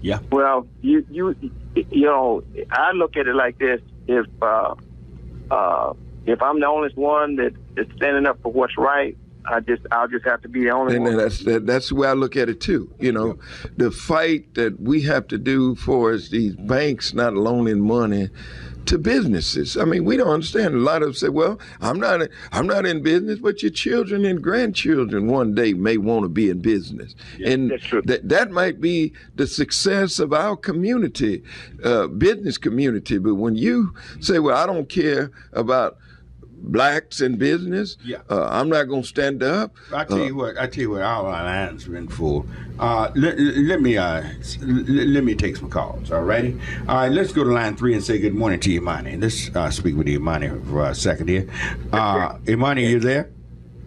Yeah. Well, I look at it like this. If I'm the only one that that's standing up for what's right, I'll just have to be the only one. And that's the way I look at it too. You know, the fight that we have to do for is these banks not loaning money to businesses. I mean, we don't understand. A lot of them say, well, I'm not in business, but your children and grandchildren one day may want to be in business. Yeah, and that's true. that might be the success of our community, business community. But when you say, well, I don't care about blacks in business, I'm not going to stand up. I tell you what, our alliance been full. Let me take some calls. All righty. All right, let's go to line 3 and say good morning to Imani. Let's speak with Imani for a second here. Imani, you there?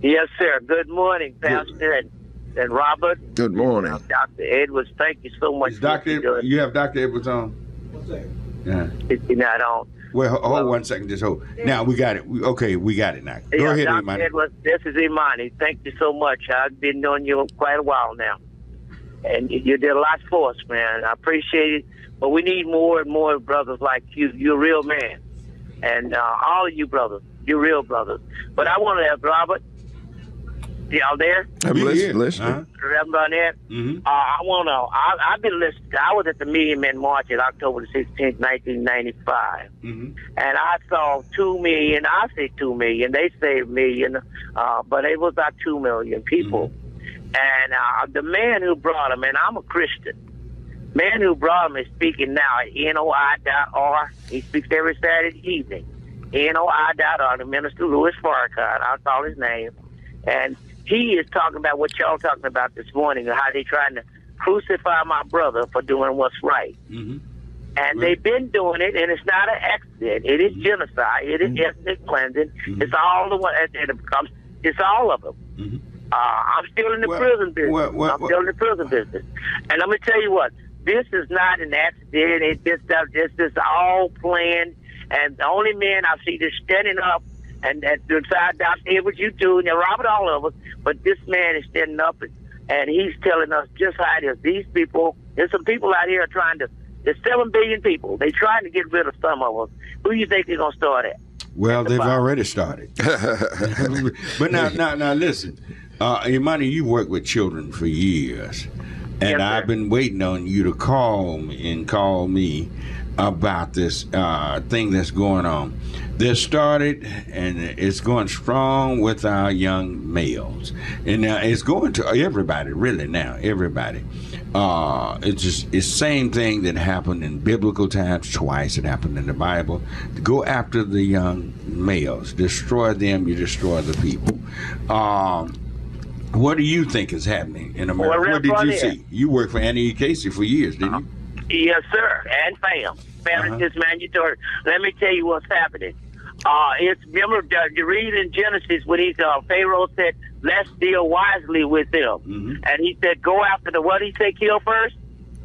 Yes, sir. Good morning, Pastor and Robert. Good morning, Dr. Edwards. Thank you so much. You have Dr. Edwards on? What's that? Yeah. He's not on. Well, hold 1 second. Just hold. Now we got it. We got it now. Go ahead, Dr. Imani. Edwards, this is Imani. Thank you so much. I've been knowing you quite a while now, and you did a lot for us, man. I appreciate it. But we need more and more brothers like you. You're a real man, and all of you brothers, you're real brothers. But I want to have Robert. Y'all there? I'm listening. Reverend Barnett. I've been listening. I was at the Million Men March on October the 16th, 1995. And I saw 2 million. I say 2 million. They say a million. But it was about 2 million people. And the man who brought them, and I'm a Christian, man who brought them is speaking now at NOI.R. He speaks every Saturday evening. NOI.R. The Minister Louis Farrakhan. I'll call his name. And he is talking about what y'all talking about this morning, how they trying to crucify my brother for doing what's right. And they've been doing it, and it's not an accident. It is genocide. It is ethnic cleansing. It's all the one. It's all of them. I'm still in the prison business. I'm still in the prison business. And I'm gonna tell you what. This is not an accident. It's just all planned. And the only man I see that's standing up. And decide Dr. Edwards, you too, and Robert, all of us. But this man is standing up, and he's telling us just how it is. These people, there's some people out here there's 7 billion people. They're trying to get rid of some of us. Who do you think they're going to start at? Well, they've already started. But now listen. Imani, you worked with children for years. And I've been waiting on you to call me about this thing that's going on. This started, and it's going strong with our young males. And now it's going to everybody, really now, everybody. It's the same thing that happened in biblical times twice. It happened in the Bible. Go after the young males. Destroy them, you destroy the people. What do you think is happening in America? What did you see? You worked for Annie E. Casey for years, didn't you? Yes, sir. And FAM. FAM is mandatory. Let me tell you what's happening. Remember, you read in Genesis when Pharaoh said, let's deal wisely with them. And he said, go after what did he say kill first?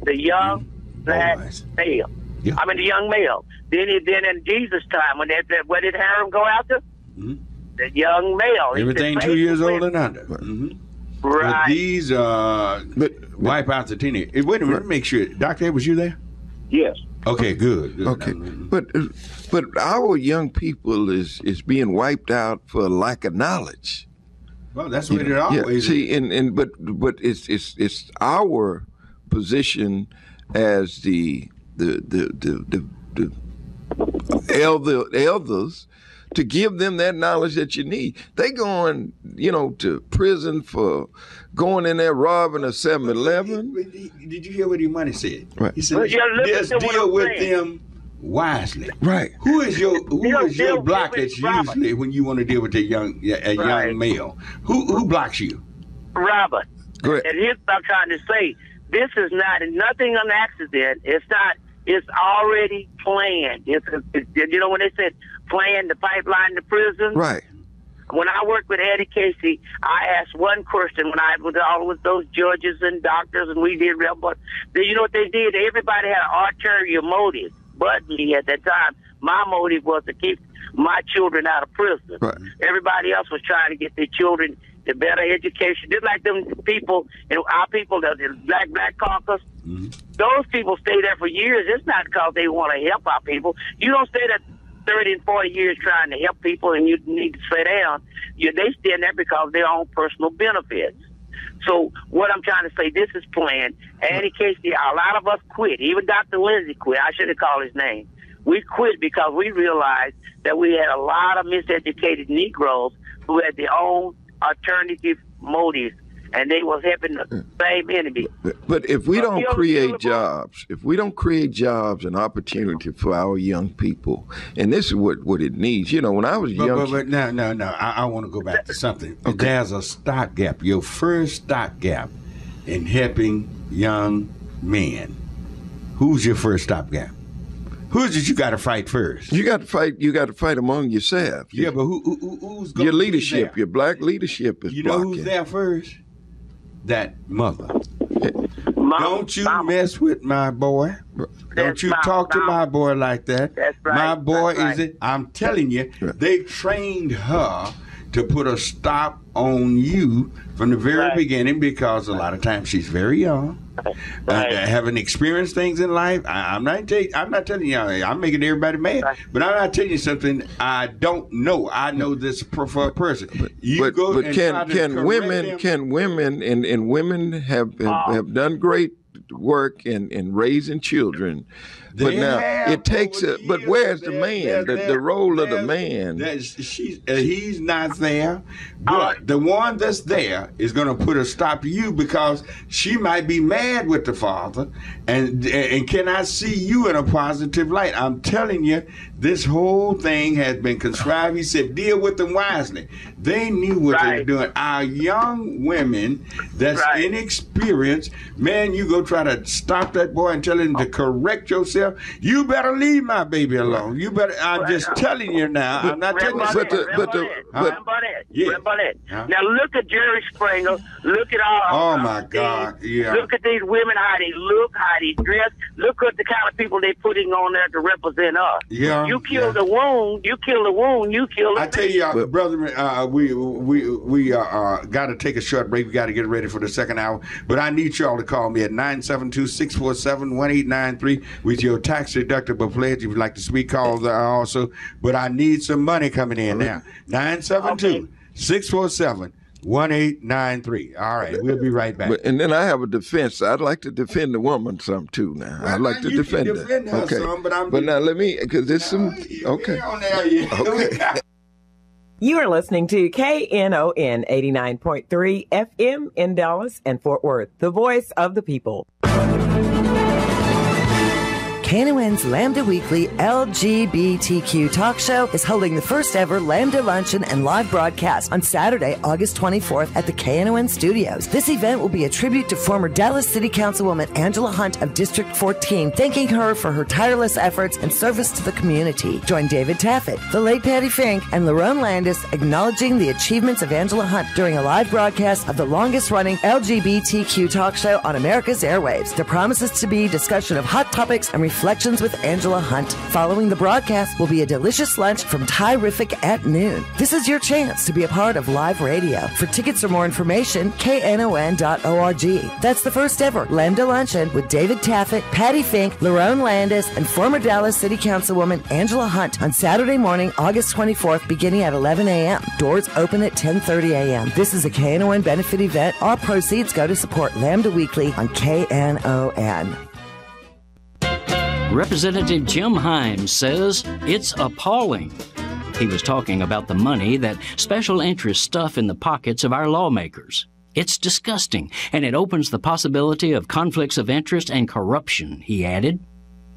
The young black male. Yeah. I mean, the young male. Then in Jesus' time, what did Harem go after? The young male. Everything 2 years old and under. Right. But these wipe out the teenage. Wait a minute, make sure. Dr. Ed, was you there? Yes. Okay, good. Okay, but our young people is being wiped out for lack of knowledge. Well, that's what it always. See, but it's our position as the elders to give them that knowledge that you need. They going, to prison for going in there robbing a 7-Eleven. Did you hear what Imani said? Right. He said, just deal with them wisely. Right. Who is your block that's usually when you want to deal with a young male? Who blocks you? Robert. Go ahead. And here's what I'm trying to say. This is nothing an accident. It's not. It's already planned. It's when they said plan the pipeline to prison. Right. When I worked with Eddie Casey, I asked one question when I was all with those judges and doctors, and we did real. But you know what they did? Everybody had an ulterior motive. But me at that time, my motive was to keep my children out of prison. Right. Everybody else was trying to get their children the better education. Just like them people, our people, the Black Caucus, those people stay there for years. It's not because they want to help our people. You don't stay there 30 and 40 years trying to help people and you need to sit down, they stand there because of their own personal benefits. So what I'm trying to say, this is planned. And in case a lot of us quit, even Dr. Lindsay quit. I should have called his name. We quit because we realized that we had a lot of miseducated Negroes who had their own alternative motives, and they was helping the same enemy. But if we don't create jobs, and opportunity for our young people, and this is what it needs. You know, when I was young. But no. I want to go back to something. Okay. There's a stopgap. Your first stopgap in helping young men. Who's your first stopgap? Who's it you got to fight first? You got to fight among yourself. Yeah, but who's your leadership? Your black leadership is. You know blocking. Who's there first? That mother. Don't you mess with my boy. Don't you talk to my boy like that. That's right. My boy That's is it. I'm telling you, they trained her to put a stop on you from the very beginning because a lot of times she's very young. Haven't experienced things in life. I'm not telling you. I'm making everybody mad, but I'm not telling you something I don't know. I know this person. Can women and women have done great work in raising children? But now it takes but where's the man? The role of the man. He's not there. But the one that's there is going to put a stop to you because she might be mad with the father and cannot see you in a positive light. I'm telling you, this whole thing has been contrived. He said, deal with them wisely. They knew what they were doing. Our young women that's inexperienced, man, you go try to stop that boy and tell him to correct yourself. You better leave my baby alone. You better. I'm just telling you now. I'm not telling you. Now look at Jerry Springer. Look at all. Oh my God! Yeah. Look at these women, how they look, how they dress. Look at the kind of people they're putting on there to represent us. Yeah. You kill the wound. You kill the wound. You kill the. I tell you, brother, we got to take a short break. We got to get ready for the second hour. But I need y'all to call me at 972-647-1893 with your tax deductible pledge. If you'd like to speak, call also. But I need some money coming in now. 972-647-1893. All right, we'll be right back. And then I have a defense. I'd like to defend the woman some too. Now I'd like to defend her. Okay, some, but now let me because there's some. Okay. Okay. You are listening to KNON 89.3 FM in Dallas and Fort Worth, the voice of the people. KNON's Lambda Weekly LGBTQ talk show is holding the first ever Lambda Luncheon and live broadcast on Saturday, August 24th at the KNON Studios. This event will be a tribute to former Dallas City Councilwoman Angela Hunt of District 14, thanking her for her tireless efforts and service to the community. Join David Taffet, the late Patty Fink, and Lerone Landis acknowledging the achievements of Angela Hunt during a live broadcast of the longest-running LGBTQ talk show on America's airwaves. There promises to be discussion of hot topics and reflections with Angela Hunt. Following the broadcast will be a delicious lunch from Thai-rific at noon. This is your chance to be a part of live radio. For tickets or more information, knon.org. That's the first ever Lambda Luncheon with David Taffet, Patty Fink, Lerone Landis, and former Dallas City Councilwoman Angela Hunt on Saturday morning, August 24th, beginning at 11 a.m. Doors open at 10:30 a.m. This is a KNON benefit event. All proceeds go to support Lambda Weekly on KNON. Representative Jim Himes says it's appalling. He was talking about the money that special interests stuff in the pockets of our lawmakers. It's disgusting, and it opens the possibility of conflicts of interest and corruption, he added.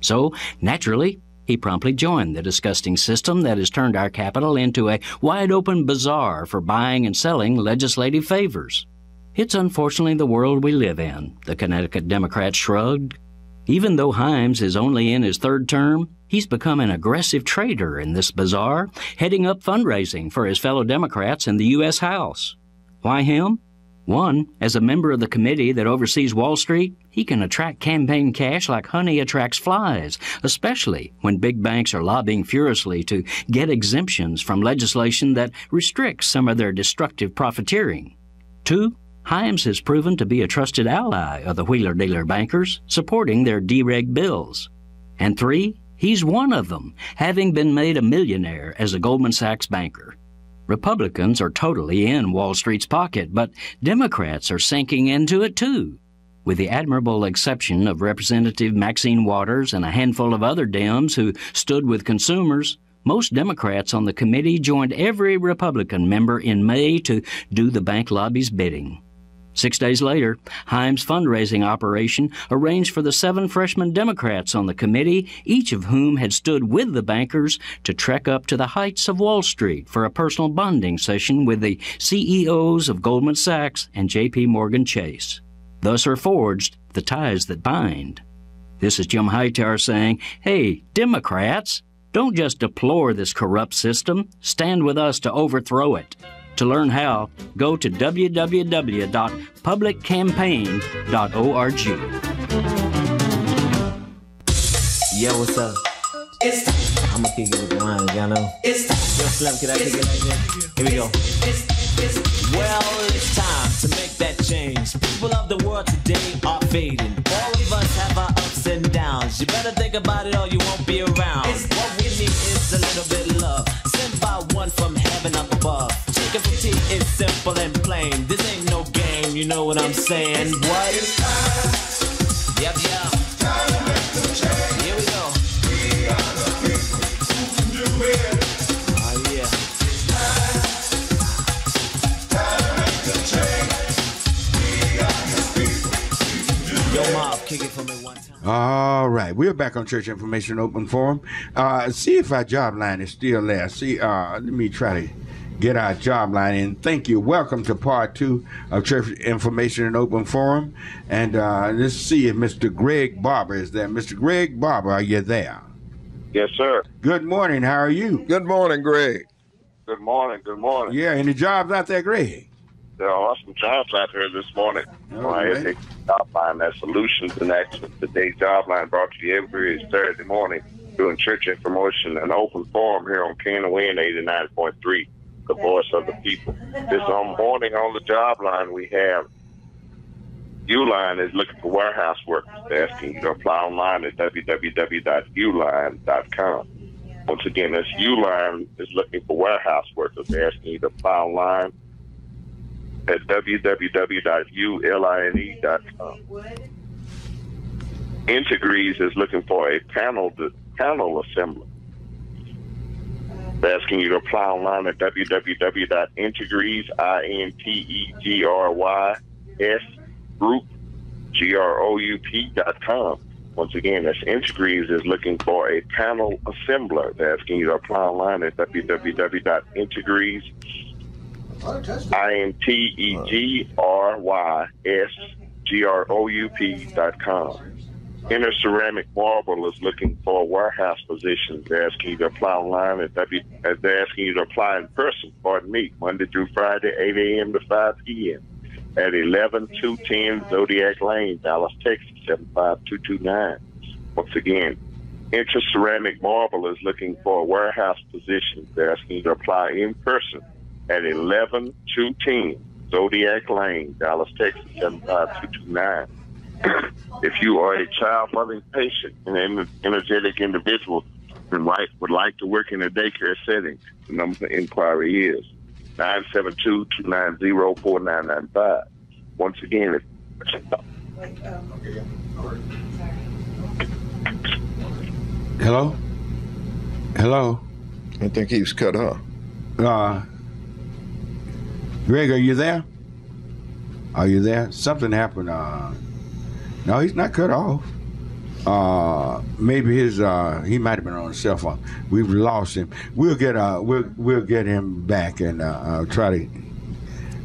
So, naturally, he promptly joined the disgusting system that has turned our Capitol into a wide-open bazaar for buying and selling legislative favors. It's unfortunately the world we live in, the Connecticut Democrats shrugged. Even though Himes is only in his third term, he's become an aggressive trader in this bazaar, heading up fundraising for his fellow Democrats in the U.S. House. Why him? One, as a member of the committee that oversees Wall Street, he can attract campaign cash like honey attracts flies, especially when big banks are lobbying furiously to get exemptions from legislation that restricts some of their destructive profiteering. Two, Himes has proven to be a trusted ally of the wheeler-dealer bankers, supporting their dereg bills. And three, He's one of them, having been made a millionaire as a Goldman Sachs banker. Republicans are totally in Wall Street's pocket, but Democrats are sinking into it too. With the admirable exception of Representative Maxine Waters and a handful of other Dems who stood with consumers, most Democrats on the committee joined every Republican member in May to do the bank lobby's bidding. 6 days later, Himes' fundraising operation arranged for the 7 freshman Democrats on the committee, each of whom had stood with the bankers, to trek up to the heights of Wall Street for a personal bonding session with the CEOs of Goldman Sachs and J.P. Morgan Chase. Thus are forged the ties that bind. This is Jim Hightower saying, hey, Democrats, don't just deplore this corrupt system. Stand with us to overthrow it. To learn how, go to www.publiccampaign.org. Yo, what's up? I'ma kick it with mine, y'all know. Yo, Slim, can I kick it like that? Here we go. Well, it's time to make that change. People of the world today are fading. All of us have our ups and downs. You better think about it or you won't be around. What we need is a little bit of love, sent by one from heaven up above. Chicken for tea is simple and plain. This ain't no game, you know what I'm saying? What? It's time. Yep. Time to make the change. Here we go. We are the people who can do it. Oh yeah. It's time. Time to make the change. We are the people who can do it. Yo, Mom, kick it for me one time. All right, we're back on Church Information Open Forum. See if our job line is still there. Let me try to get our job line in. Thank you. Welcome to part 2 of Church Information and Open Forum. And let's see if Mr. Greg Barber is there. Mr. Greg Barber, are you there? Yes, sir. Good morning. How are you? Good morning, Greg. Good morning. Yeah, any jobs out there, Greg? There are some jobs out here this morning. I job line, that Solutions in Action. Today's job line brought to you every Saturday morning doing Church Information and Open Forum here on KNON 89.3. The voice of the people. This morning on the job line we have Uline is looking for warehouse workers. They're asking you to apply online at www.uline.com. Once again, this Uline is looking for warehouse workers. They're asking you to apply online at www.uline.com. Integrees is looking for a panel assembler. They're asking you to apply online at www.integrees, INTEGRYS, Once again, that's Integrees is looking for a panel assembler. They're asking you to apply online at www.integrees, INTEGRYSGROUP.com. Inner Ceramic Marble is looking for warehouse positions. They're asking you to apply online they're asking you to apply in person, Monday through Friday, 8 a.m. to 5 p.m. at 11210 Zodiac Lane, Dallas, Texas, 75229. Once again, Inter Ceramic Marble is looking for warehouse positions. They're asking you to apply in person at 11210 Zodiac Lane, Dallas, Texas, 75229. If you are a child-loving patient and an energetic individual and would like to work in a daycare setting, the number for inquiry is 972-290-4995. Once again, Hello? I think he was cut off. Greg, are you there? Something happened. No, he's not cut off. Maybe he might have been on a cell phone. We've lost him. We'll get him back and try to.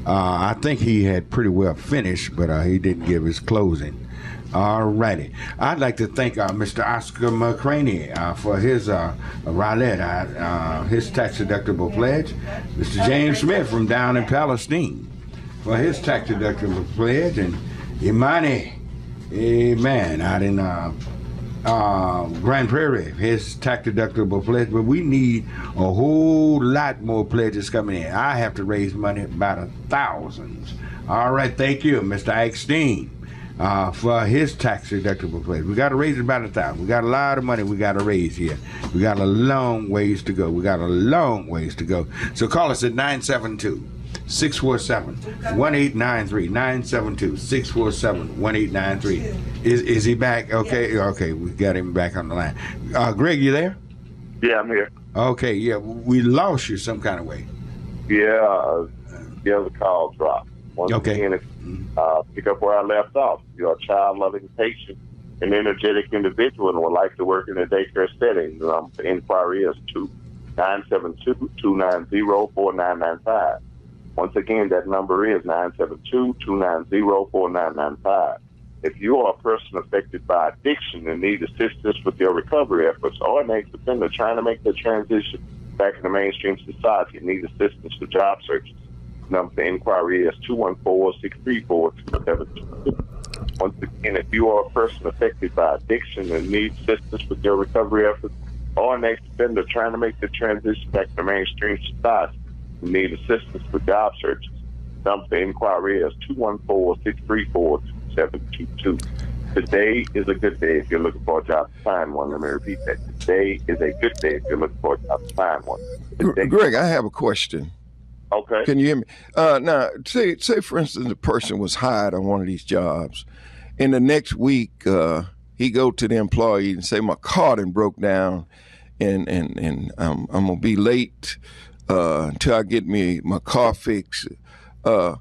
I think he had pretty well finished, but he didn't give his closing. All righty. I'd like to thank Mr. Oscar McCraney for his Rowlett, his tax-deductible pledge. Mr. James Smith from down in Palestine for his tax-deductible pledge. And Imani, amen, out in Grand Prairie, his tax-deductible pledge. But we need a whole lot more pledges coming in. I have to raise money about 1,000. All right, thank you, Mr. Ike Steen. for his tax deductible pledge. We got to raise it about $1,000. We got a lot of money we got to raise here. We got a long ways to go. So call us at 972-647-1893. 972-647-1893. Is he back? Okay, we got him back on the line. Greg, you there? Yeah, I'm here. Okay, yeah, we lost you some kind of way. Yeah, the call dropped. Once again, pick up where I left off. You're a child-loving, patient, and energetic individual and would like to work in a daycare setting. The inquiry is 972-290-4995. Once again, that number is 972-290-4995. If you are a person affected by addiction and need assistance with your recovery efforts, or an ex-offender trying to make the transition back in the mainstream society and need assistance for job searches, number to inquiry is 214-634-2722. Once again, if you are a person affected by addiction and need assistance with your recovery efforts, or an ex-offender trying to make the transition back to the mainstream society and need assistance for job searches, number to inquiry is 214-634-2722. Today is a good day if you're looking for a job to find one. Let me repeat that. Today is a good day if you're looking for a job to find one. Greg, I have a question. Okay. Can you hear me? Now, say for instance, a person was hired on one of these jobs, and the next week he go to the employee and say, my car done broke down, and I'm gonna be late until I get me my car fixed. And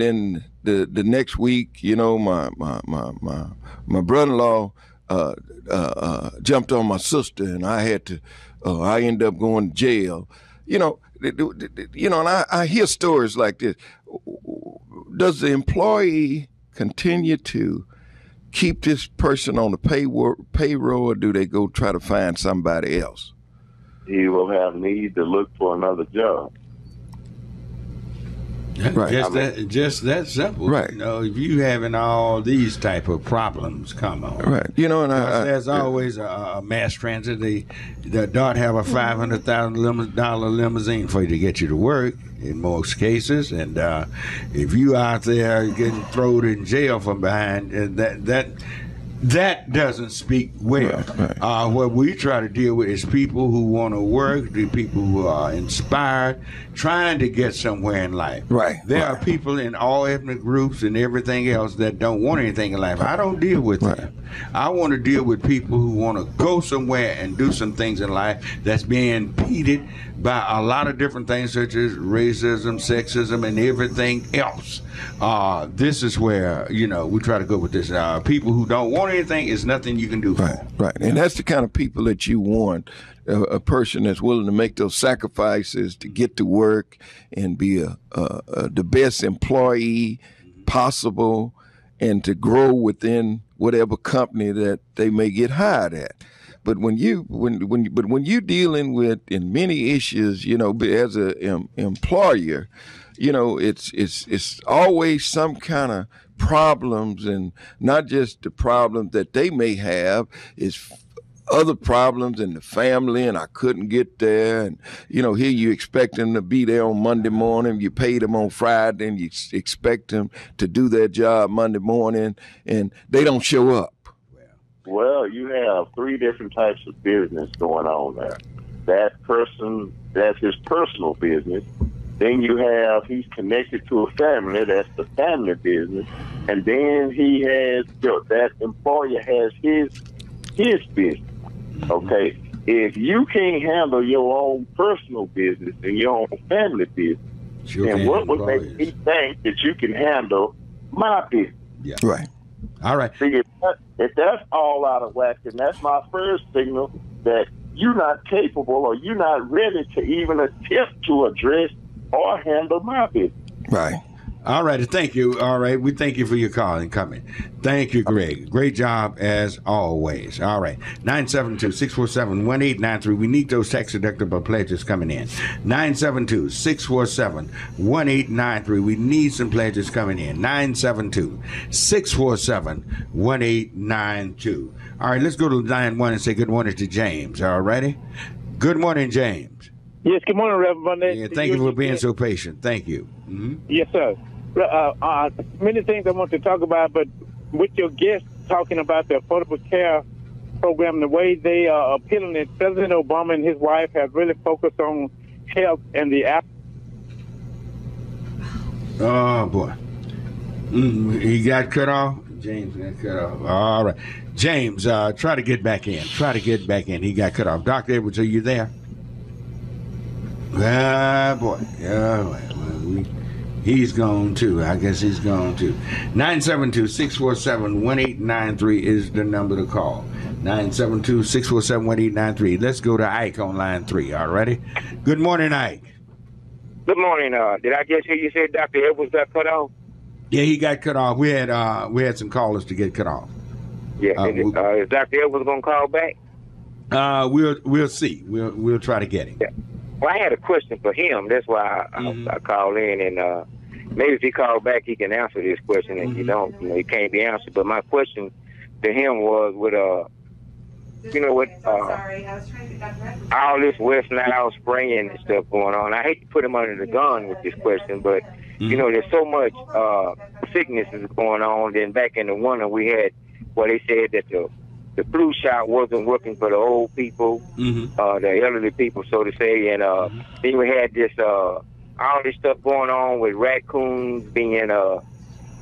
then the next week, my brother-in-law jumped on my sister, and I had to. I ended up going to jail. And I hear stories like this. Does the employee continue to keep this person on the payroll, or do they go try to find somebody else? He will have need to look for another job. Right. Just that simple. Right. If you having all these type of problems, come on. Right. There's always a mass transit. They don't have a $500,000 limousine for you to get you to work in most cases. And if you out there getting thrown in jail from behind, that doesn't speak well. Right. What we try to deal with is people who want to work, the people who are inspired, trying to get somewhere in life. Right. There are people in all ethnic groups and everything else that don't want anything in life. I don't deal with them. I want to deal with people who want to go somewhere and do some things in life that's being impeded by a lot of different things such as racism, sexism, and everything else. This is where, we try to go with this. People who don't want anything, is nothing you can do for them. Right. And that's the kind of people that you want, a person that's willing to make those sacrifices to get to work and be the best employee possible and to grow within whatever company that they may get hired at. But when you're dealing with in many issues, as an employer, it's always some kind of problems, and not just the problems that they may have, is other problems in the family, and I couldn't get there, and here you expect them to be there on Monday morning, you pay them on Friday, and you expect them to do their job Monday morning, and they don't show up. Well, you have three different types of business going on there. That person, that's his personal business. Then you have, he's connected to a family, that's the family business. And then he has, that employer has his business. Okay, if you can't handle your own personal business and your own family business, then what would make me think that you can handle my business? Yeah. Right. All right. See, if that's all out of whack, then that's my first signal that you're not capable or you're not ready to even attempt to address or handle my business. Right. All right. Thank you. All right. We thank you for your call and coming. Thank you, Greg. Great job as always. All right. 972-647-1893. We need those tax deductible pledges coming in. 972-647-1893. We need some pledges coming in. 972-647-1892. All right. Let's go to line 1 and say good morning to James. All righty. Good morning, James. Yes, good morning, Reverend Barnett. Yeah, thank you for being so patient. Thank you. Mm-hmm. Yes, sir. Many things I want to talk about, but with your guest talking about the Affordable Care Program, the way they are appealing it. President Obama and his wife have really focused on health and the Oh, boy. He got cut off? James got cut off. All right. James, try to get back in. He got cut off. Dr. Edwards, are you there? Ah, boy. Yeah, well, he's gone, too. I guess he's gone, too. 972-647-1893 is the number to call. 972-647-1893. Let's go to Ike on line 3, all righty? Good morning, Ike. Good morning. Did I just hear you say Dr. Edwards got cut off? Yeah, he got cut off. We had some callers to get cut off. Yeah. Is Dr. Edwards gonna call back? We'll see. We'll try to get him. Yeah. Well, I had a question for him. That's why I called in, and maybe if he called back, he can answer this question. And if you don't, it can't be answered. But my question to him was with all this West Nile spraying and stuff going on. I hate to put him under the gun with this question, but there's so much sickness is going on. Then back in the winter, we had they said that the flu shot wasn't working for the old people, the elderly people, so to say. And then we had this all this stuff going on with raccoons being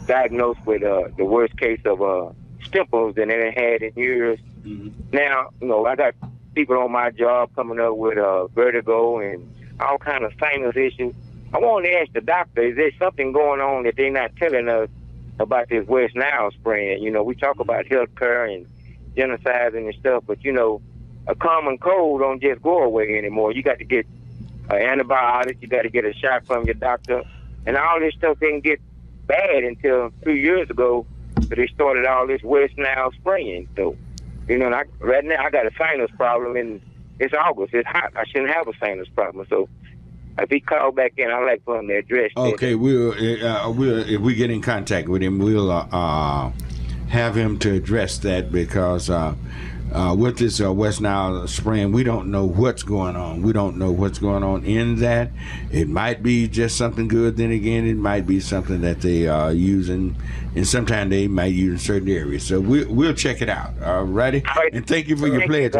diagnosed with the worst case of stimples than they had in years. Now, I got people on my job coming up with vertigo and all kind of sinus issues. I want to ask the doctor, is there something going on that they're not telling us about this West Nile spraying? We talk about health care and genociding and stuff, but, a common cold don't just go away anymore. You got to get an antibiotic. You got to get a shot from your doctor. And all this stuff didn't get bad until 2 years ago, but they started all this West Nile spraying. So, right now I got a sinus problem, and it's August. It's hot. I shouldn't have a sinus problem. So if he called back in, I'd like for him to address that. Okay, we'll if we get in contact with him, we'll have him to address that, because with this West Nile spraying, we don't know what's going on. We don't know what's going on in that. It might be just something good. Then again, it might be something that they are using, and sometimes they might use in certain areas. So we'll check it out. All righty? And thank you for your pledge.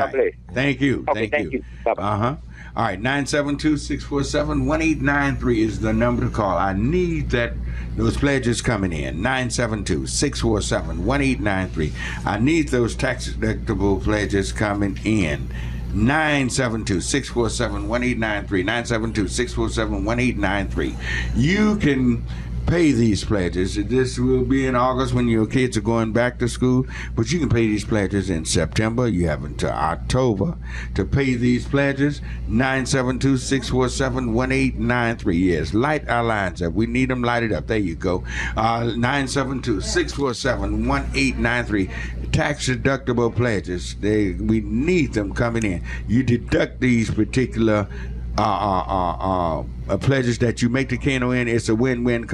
Thank you. Okay, thank you. Bye-bye. All right, 972-647-1893 is the number to call. I need those pledges coming in. 972-647-1893. I need those tax-deductible pledges coming in. 972-647-1893. 972-647-1893. You can pay these pledges. This will be in August when your kids are going back to school, but you can pay these pledges in September. You have until October to pay these pledges. 972-647-1893. Yes, light our lines up. We need them lighted up. There you go. 972-647-1893. Tax deductible pledges. We need them coming in. You deduct these particular pledges that you make to Knon. It's a win-win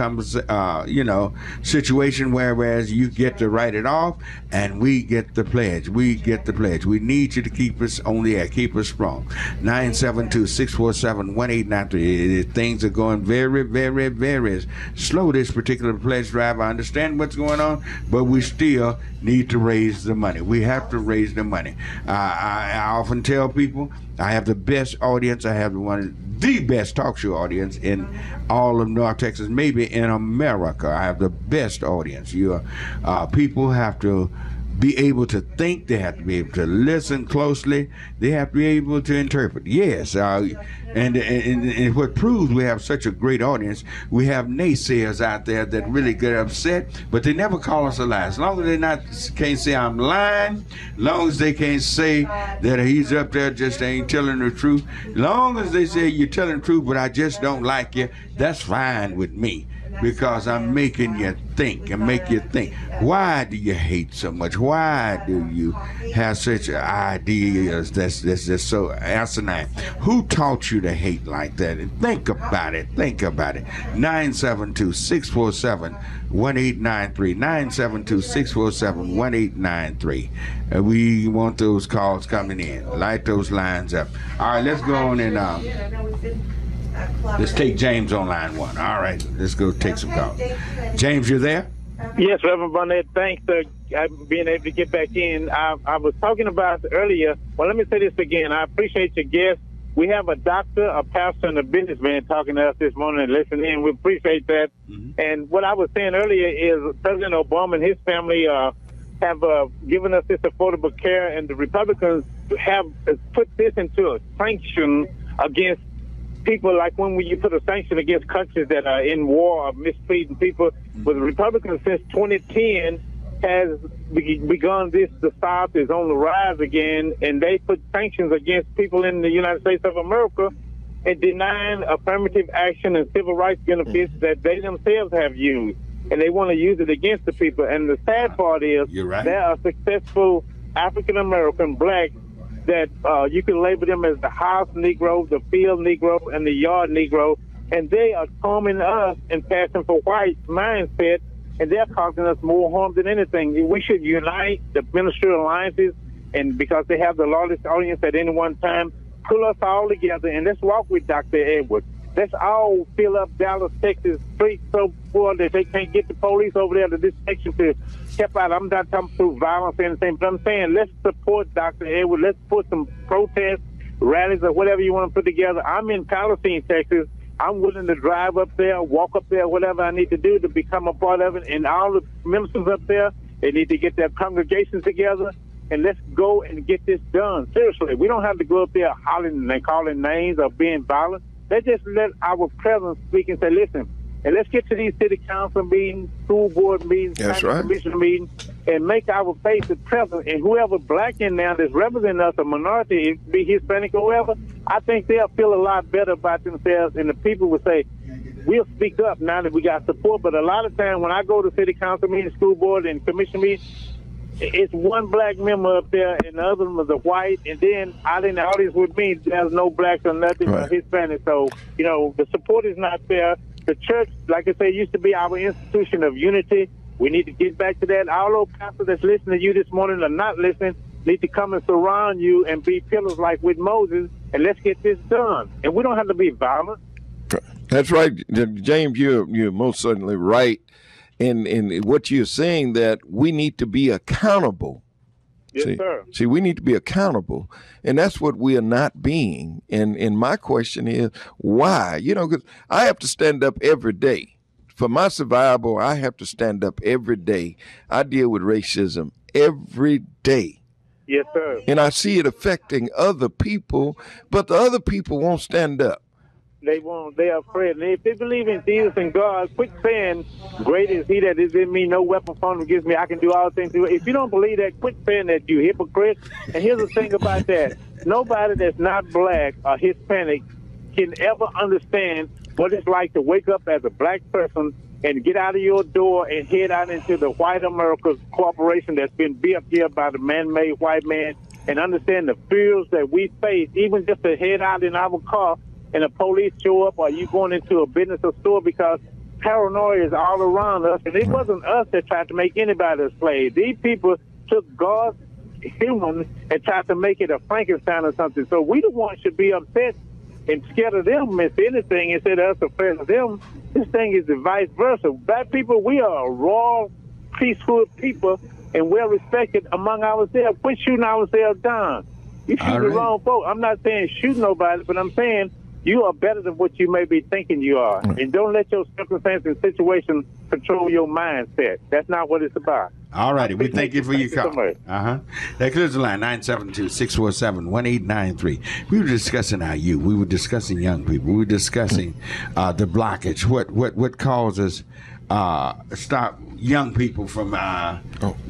situation, whereas you get to write it off and we get the pledge. We need you to keep us on the air, keep us strong. 972-647-1893. Things are going very, very, very slow, this particular pledge drive. I understand what's going on, but we still need to raise the money. We have to raise the money. I often tell people I have the best audience. I have the best talk show audience in all of North Texas, maybe in America. I have the best audience. People have to be able to think. They have to be able to listen closely. They have to be able to interpret. Yes, and what proves we have such a great audience, we have naysayers out there that really get upset, but they never call us a lie. As long as they can't say I'm lying, as long as they can't say that he's up there just ain't telling the truth, as long as they say you're telling the truth, but I just don't like you, that's fine with me. Because I'm making you think and make you think. Why do you hate so much? Why do you have such ideas that's just so asinine? Who taught you to hate like that? And think about it. 972-647-1893. 972-647-1893. We want those calls coming in. Light those lines up. All right, let's go on and let's take James on line 1. All right, let's go take some calls. James, you there? Yes, Reverend Barnett, thanks for being able to get back in. I was talking about earlier. Well, let me say this again. I appreciate your guest. We have a doctor, a pastor, and a businessman talking to us this morning and listening in. We appreciate that. Mm-hmm. And what I was saying earlier is President Obama and his family have given us this affordable care, and the Republicans have put this into a sanction against people, like when you put a sanction against countries that are in war or mistreating people. But the Republicans since 2010 has begun this. The South is on the rise again, and they put sanctions against people in the United States of America and denying affirmative action and civil rights benefits that they themselves have used. And they want to use it against the people. And the sad part is there are successful African-American blacks that you can label them as the house Negro, the field Negro, and the yard Negro. And they are calming us and passing for white mindset, and they're causing us more harm than anything. We should unite the ministerial alliances, and because they have the largest audience at any one time, pull us all together, and let's walk with Dr. Edwards. Let's all fill up Dallas, Texas streets so full that they can't get the police over there to this section to help out. I'm not talking through violence or anything, but I'm saying let's support Dr. Edwards. Let's put some protests, rallies, or whatever you want to put together. I'm in Palestine, Texas. I'm willing to drive up there, walk up there, whatever I need to do to become a part of it. And all the ministers up there, they need to get their congregations together, and let's go and get this done. Seriously, we don't have to go up there hollering and calling names or being violent. Let's just let our president speak and say, listen, and let's get to these city council meetings, school board meetings, commission meetings, and make our face the president. And whoever black in there that's representing us, a minority, be Hispanic or whoever, I think they'll feel a lot better about themselves. And the people will say, we'll speak up now that we got support. But a lot of times when I go to city council meetings, school board, and commission meetings, it's one black member up there, and the other one is a white, and then out in the audience with me, there's no blacks or nothing but Hispanic. So, you know, the support is not there. The church, like I say, used to be our institution of unity. We need to get back to that. All those pastors that's listening to you this morning are not listening, need to come and surround you and be pillars like with Moses, and let's get this done. And we don't have to be violent. That's right, James. You're most certainly right. In what you're saying, that we need to be accountable. Yes, sir. See, we need to be accountable, and that's what we are not being. And my question is, why? You know, because I have to stand up every day. For my survival, I have to stand up every day. I deal with racism every day. Yes, sir. And I see it affecting other people, but the other people won't stand up. They won't. They are afraid. And if they believe in Jesus and God, quit saying, great is he that is in me, no weapon formed against me, I can do all things through. If you don't believe that, quit saying that, you hypocrite. And here's the thing about that. Nobody that's not black or Hispanic can ever understand what it's like to wake up as a black person and get out of your door and head out into the white America corporation that's been built here by the man-made white man, and understand the fears that we face, even just to head out in our car and the police show up, or you going into a business or store, because paranoia is all around us. And it wasn't us that tried to make anybody a slave. These people took God's human and tried to make it a Frankenstein or something. So we the ones should be upset and scared of them, if anything, instead of us afraid of them. This thing is the vice versa. Black people, we are a royal priesthood people and well respected among ourselves. Quit shooting ourselves down. You shoot the wrong folk. I'm not saying shoot nobody, but I'm saying you are better than what you may be thinking you are. And don't let your circumstances and situation control your mindset. That's not what it's about. All righty. We thank you for your call. That clears the line, 972-647-1893. We were discussing our youth. We were discussing young people. We were discussing the blockage. What causes stop young people from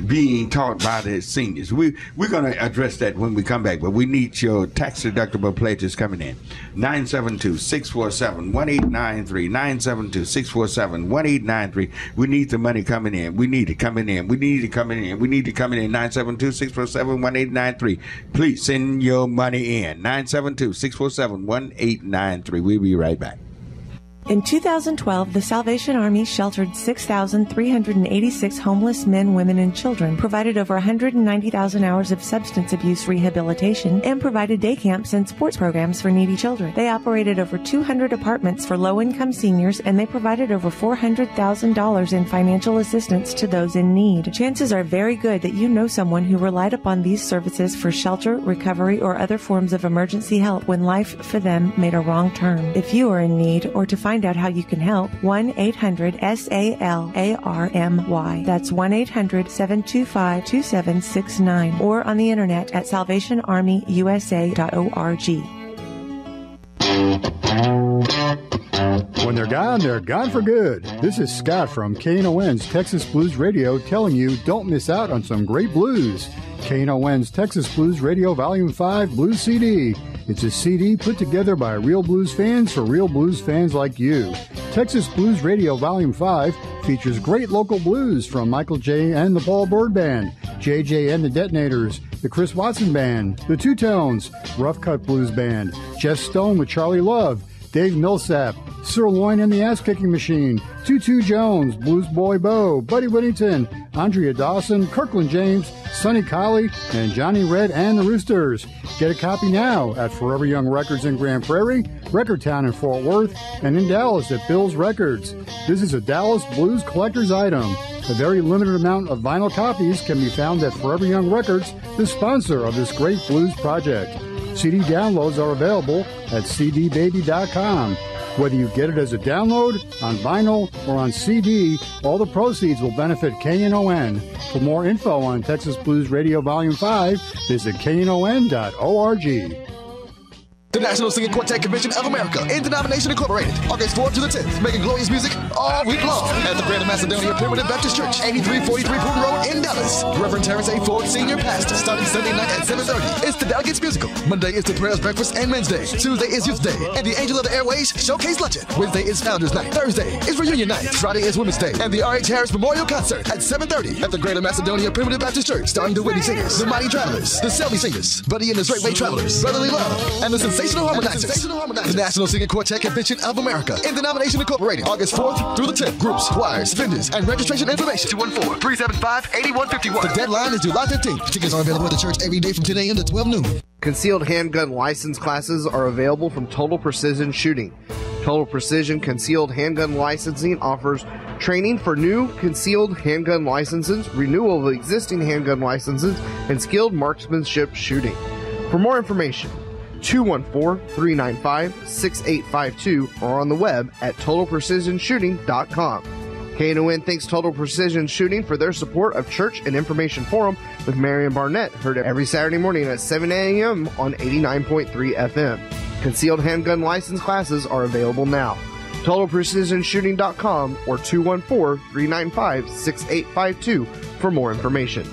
being taught by the seniors. We're going to address that when we come back, but we need your tax-deductible pledges coming in. 972-647-1893. 972-647-1893. We need the money coming in. We need it coming in. We need it coming in. We need it coming in. 972-647-1893. Please send your money in. 972-647-1893. We'll be right back. In 2012, the Salvation Army sheltered 6,386 homeless men, women, and children, provided over 190,000 hours of substance abuse rehabilitation, and provided day camps and sports programs for needy children. They operated over 200 apartments for low-income seniors, and they provided over $400,000 in financial assistance to those in need. Chances are very good that you know someone who relied upon these services for shelter, recovery, or other forms of emergency help when life for them made a wrong turn. If you are in need, or to find out how you can help, 1-800-SALARMY. That's 1-800-725-2769, or on the internet at salvationarmyusa.org. When they're gone for good. This is Scott from Knon's Texas Blues Radio telling you don't miss out on some great blues. Knon's Texas Blues Radio Volume 5 Blues CD. It's a CD put together by real blues fans for real blues fans like you. Texas Blues Radio Volume 5 features great local blues from Michael J. and the Paul Bird Band, JJ and the Detonators, the Chris Watson Band, the Two Tones, Rough Cut Blues Band, Jeff Stone with Charlie Love, Dave Millsap, Sirloin and the Ass Kicking Machine, Tutu Jones, Blues Boy Bo, Buddy Whittington, Andrea Dawson, Kirkland James, Sonny Colley, and Johnny Red and the Roosters. Get a copy now at Forever Young Records in Grand Prairie, Recordtown in Fort Worth, and in Dallas at Bill's Records. This is a Dallas Blues collector's item. A very limited amount of vinyl copies can be found at Forever Young Records, the sponsor of this great blues project. CD downloads are available at cdbaby.com. Whether you get it as a download, on vinyl, or on CD, all the proceeds will benefit KNON. For more info on Texas Blues Radio Volume 5, visit knon.org. The National Singing Quartet Convention of America, Interdenomination Incorporated, August 4th to the 10th, making glorious music all week long at the Greater Macedonia Primitive Baptist Church, 8343 Putin Road in Dallas. Reverend Terrence A. Ford, Senior Pastor, starting Sunday night at 7:30. It's the Delegates Musical. Monday is the Prayers Breakfast and Men's Day. Tuesday is Youth Day and the Angel of the Airways Showcase Luncheon. Wednesday is Founders Night. Thursday is Reunion Night. Friday is Women's Day and the R.H. Harris Memorial Concert at 7:30 at the Greater Macedonia Primitive Baptist Church, starring the Whitney Singers, the Mighty Travelers, the Selby Singers, Buddy and the Straightway Travelers, Brotherly Love, and the Sensational Harmonizers. The National Singing Quartet Convention of America, Interdenomination Incorporated, August 4th through the 10th. Groups, choirs, vendors, and registration information, 214-375-8151. The deadline is July 15th. Tickets are available at the church every day from 10 a.m. to 12 noon. Concealed handgun license classes are available from Total Precision Shooting. Total Precision Concealed Handgun Licensing offers training for new concealed handgun licenses, renewal of existing handgun licenses, and skilled marksmanship shooting. For more information, 214-395-6852 or on the web at TotalPrecisionShooting.com. KNON thanks Total Precision Shooting for their support of Church and Information Forum with Marion Barnett, heard every Saturday morning at 7 a.m. on 89.3 FM. Concealed handgun license classes are available now. TotalPrecisionShooting.com or 214-395-6852 for more information.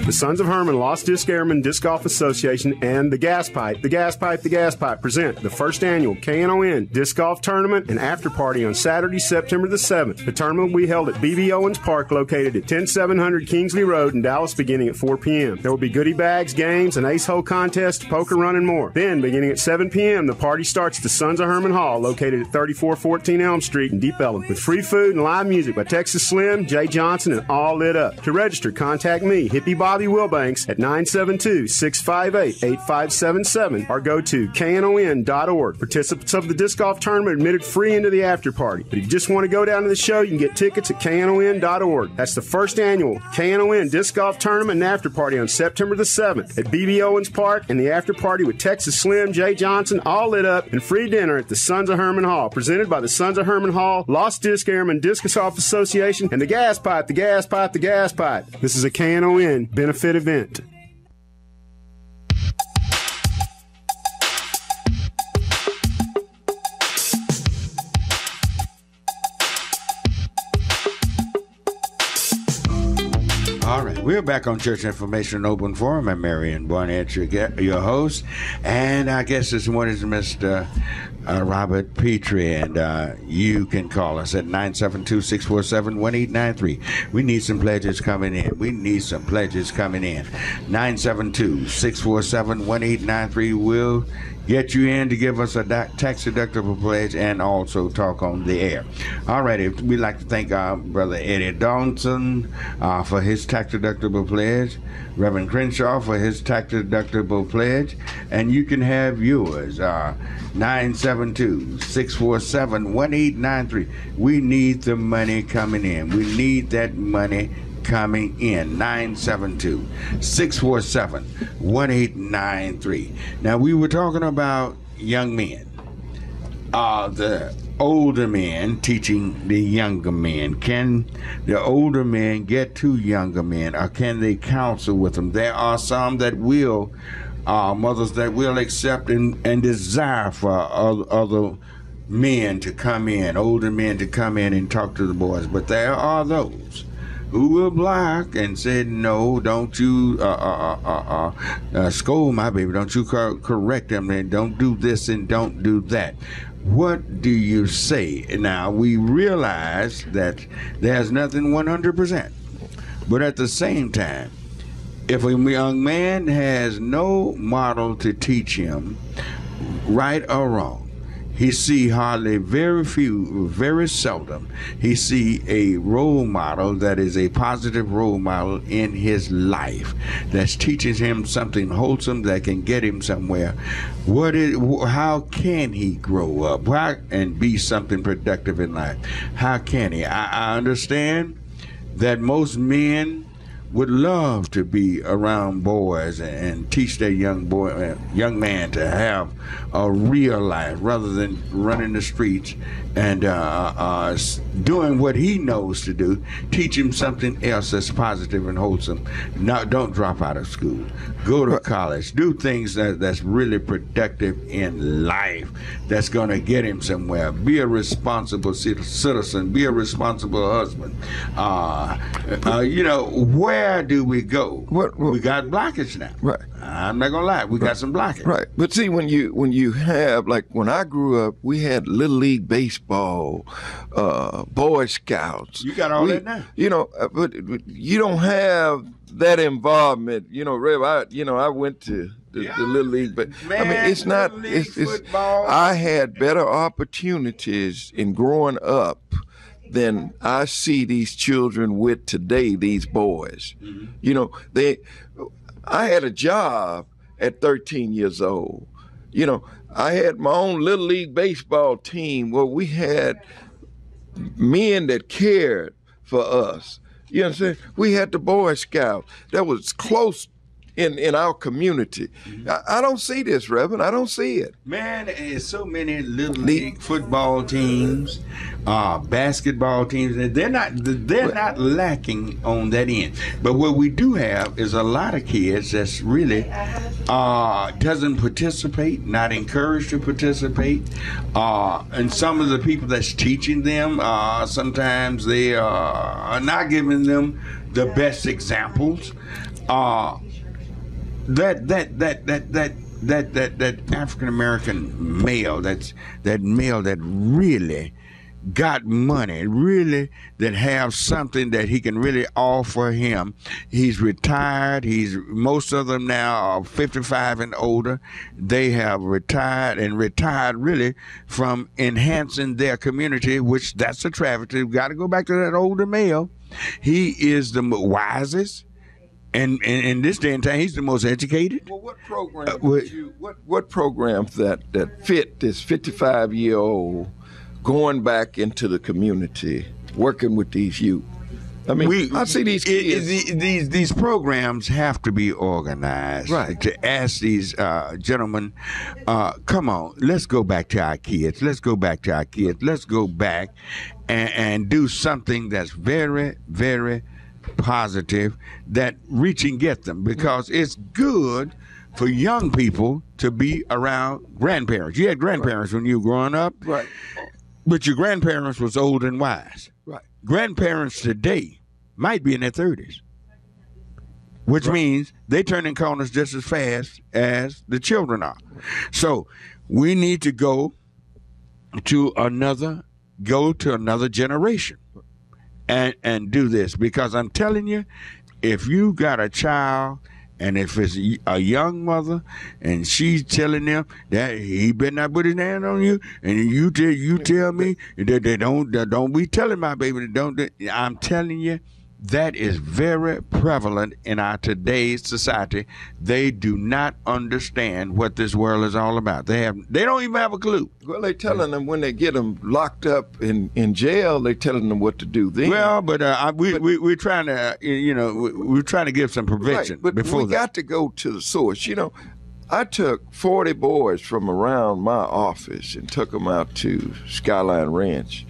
The Sons of Herman Lost Disc Airmen Disc Golf Association and the Gas Pipe present the first annual KNON Disc Golf Tournament and After Party on Saturday, September the 7th. The tournament will be held at B.B. Owens Park, located at 10700 Kingsley Road in Dallas, beginning at 4 p.m. There will be goodie bags, games, an ace-hole contest, poker run, and more. Then, beginning at 7 p.m., the party starts at the Sons of Herman Hall, located at 3414 Elm Street in Deep Ellum, with free food and live music by Texas Slim, Jay Johnson, and All Lit Up. To register, contact me, Hippie Bobby Wilbanks, at 972-658-8577 or go to knon.org. Participants of the disc golf tournament admitted free into the after party. But if you just want to go down to the show, you can get tickets at knon.org. That's the first annual KNON Disc Golf Tournament and After Party on September the 7th at B.B. Owens Park, and the after party with Texas Slim, Jay Johnson, All Lit Up, and free dinner at the Sons of Herman Hall, presented by the Sons of Herman Hall, Lost Disc Airmen Disc Golf Association, and the Gas Pipe. This is a KNON benefit event. All right. We're back on Church Information Open Forum. I'm Marion Barnett, your host. And our guest this morning is Mr. Robert Pitree. And you can call us at 972-647-1893. We need some pledges coming in. 972-647-1893. We'll get you in to give us a tax-deductible pledge and also talk on the air. All right, we'd like to thank our brother Eddie Donson for his tax-deductible pledge, Reverend Crenshaw for his tax-deductible pledge, and you can have yours, 972-647-1893. We need the money coming in. We need that money coming in. 972-647-1893. Now, we were talking about young men, the older men teaching the younger men. Can the older men get to younger men, or can they counsel with them? There are some that will, mothers that will accept and desire for other men to come in, older men to come in and talk to the boys, but there are those who will block and say, no, don't you scold my baby, don't you correct them, and don't do this and don't do that. What do you say? Now, we realize that there's nothing 100%, but at the same time, if a young man has no model to teach him right or wrong, he see hardly very seldom, he see a role model that is a positive role model in his life that's teaching him something wholesome that can get him somewhere. How can he grow up and be something productive in life? How can he? I understand that most men would love to be around boys and teach their young man to have a real life rather than running the streets and doing what he knows to do. Teach him something else that's positive and wholesome. Don't drop out of school. Go to college. Do things that's really productive in life, that's going to get him somewhere. Be a responsible citizen. Be a responsible husband. Where do we go? We got blockage now. Right. I'm not gonna lie, we got some blockage. Right. But see, when you have, like when I grew up, we had Little League Baseball, Boy Scouts. You got all that now. But you don't have that involvement. Rev, I went to the Little League, but Man, I mean, it's not. It's I had better opportunities in growing up than I see these children with today, these boys. Mm-hmm. I had a job at 13 years old. I had my own Little League Baseball team where we had men that cared for us. You know what I'm saying? We had the Boy Scouts that was close in our community. Mm-hmm. I don't see this, Reverend. I don't see it. Man, there's so many Little League football teams, basketball teams, and they're not lacking on that end. But what we do have is a lot of kids that's really doesn't participate, not encouraged to participate, and some of the people that's teaching them, sometimes they are not giving them the best examples. That African American male, that male that really got money, really that have something that he can really offer him. He's retired. Most of them now are 55 and older. They have retired really from enhancing their community, which that's a travesty. We've got to go back to that older male. He is the wisest. And in this day and time, he's the most educated. Well, what program? What programs that fit this 55-year-old going back into the community, working with these youth? I mean, I see these kids. These programs have to be organized, right? To ask these gentlemen, come on, let's go back to our kids. Let's go back to our kids. Let's go back and do something that's very, very positive that reach and get them, because it's good for young people to be around grandparents. You had grandparents when you were growing up, right? But your grandparents was old and wise, right? Grandparents today might be in their 30s. which means they turning corners just as fast as the children are. So we need to go to another generation and do this, because I'm telling you, if you got a child and if it's a young mother and she's telling them that he better not put his hand on you, and you tell me that they don't be telling my baby that don't, I'm telling you, that is very prevalent in our today's society. They do not understand what this world is all about. They don't even have a clue. Well, they're telling them when they get them locked up in jail, they're telling them what to do then. Well, but we're trying to, we're trying to give some prevention. Right, but we got to go to the source. I took 40 boys from around my office and took them out to Skyline Ranch.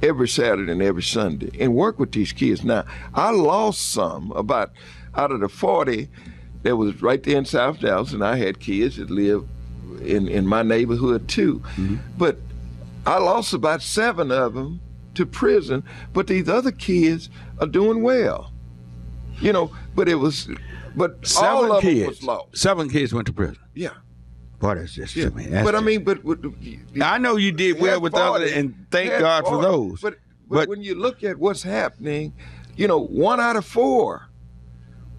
Every Saturday and every Sunday, and work with these kids. Now, I lost some, out of the 40 that was right there in South Dallas, and I had kids that lived in my neighborhood too. But I lost about 7 of them to prison, but these other kids are doing well. But all of them was lost. 7 kids went to prison. Yeah. Boy, that's just too many. I know you did well with others, and thank God for those. But when you look at what's happening, 1 out of 4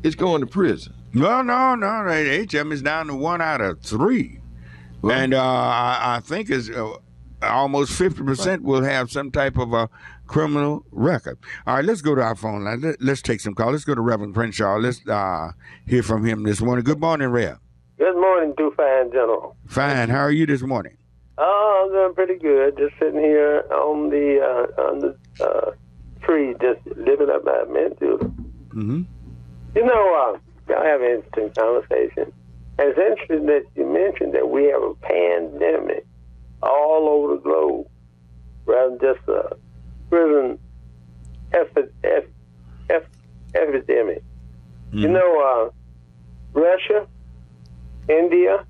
is going to prison. No. HM is down to 1 out of 3. Well, and I think it's almost 50% will have some type of a criminal record. All right, let's go to our phone line. Let's take some calls. Let's go to Reverend Crenshaw. Let's hear from him this morning. Good morning, Rev. Good morning, too fine, General. Fine. How are you this morning? Oh, I'm doing pretty good. Just sitting here on the tree, just living up my mental. Y'all have an interesting conversation. And it's interesting that you mentioned that we have a pandemic all over the globe, rather than just a prison epidemic. Russia, India,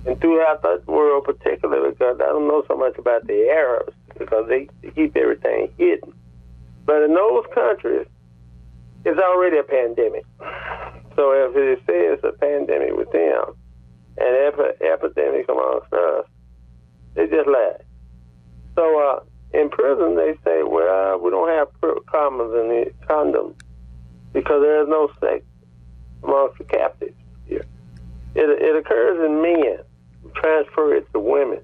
and throughout the world particularly, because I don't know so much about the Arabs, because they keep everything hidden. But in those countries, it's already a pandemic. So if it says a pandemic with them and epidemic amongst us, they just lie. So in prison, they say, well, we don't have condoms because there is no sex amongst the captives here. It occurs in men who transfer it to women.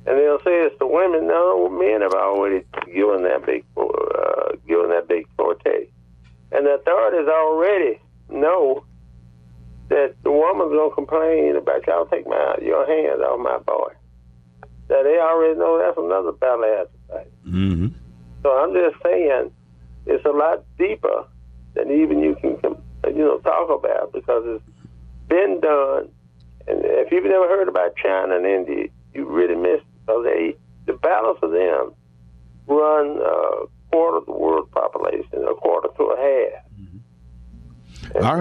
And they'll say it's the women. No, men have already given that big forte. And the authorities already know that the woman's going to complain about, y'all take your hands off my boy. That they already know that's another battle they have to fight. So I'm just saying it's a lot deeper than even you can talk about, because it's been done. And if you've never heard about China and India, you really missed it, because the balance of them run a quarter of the world population, a quarter to a half. All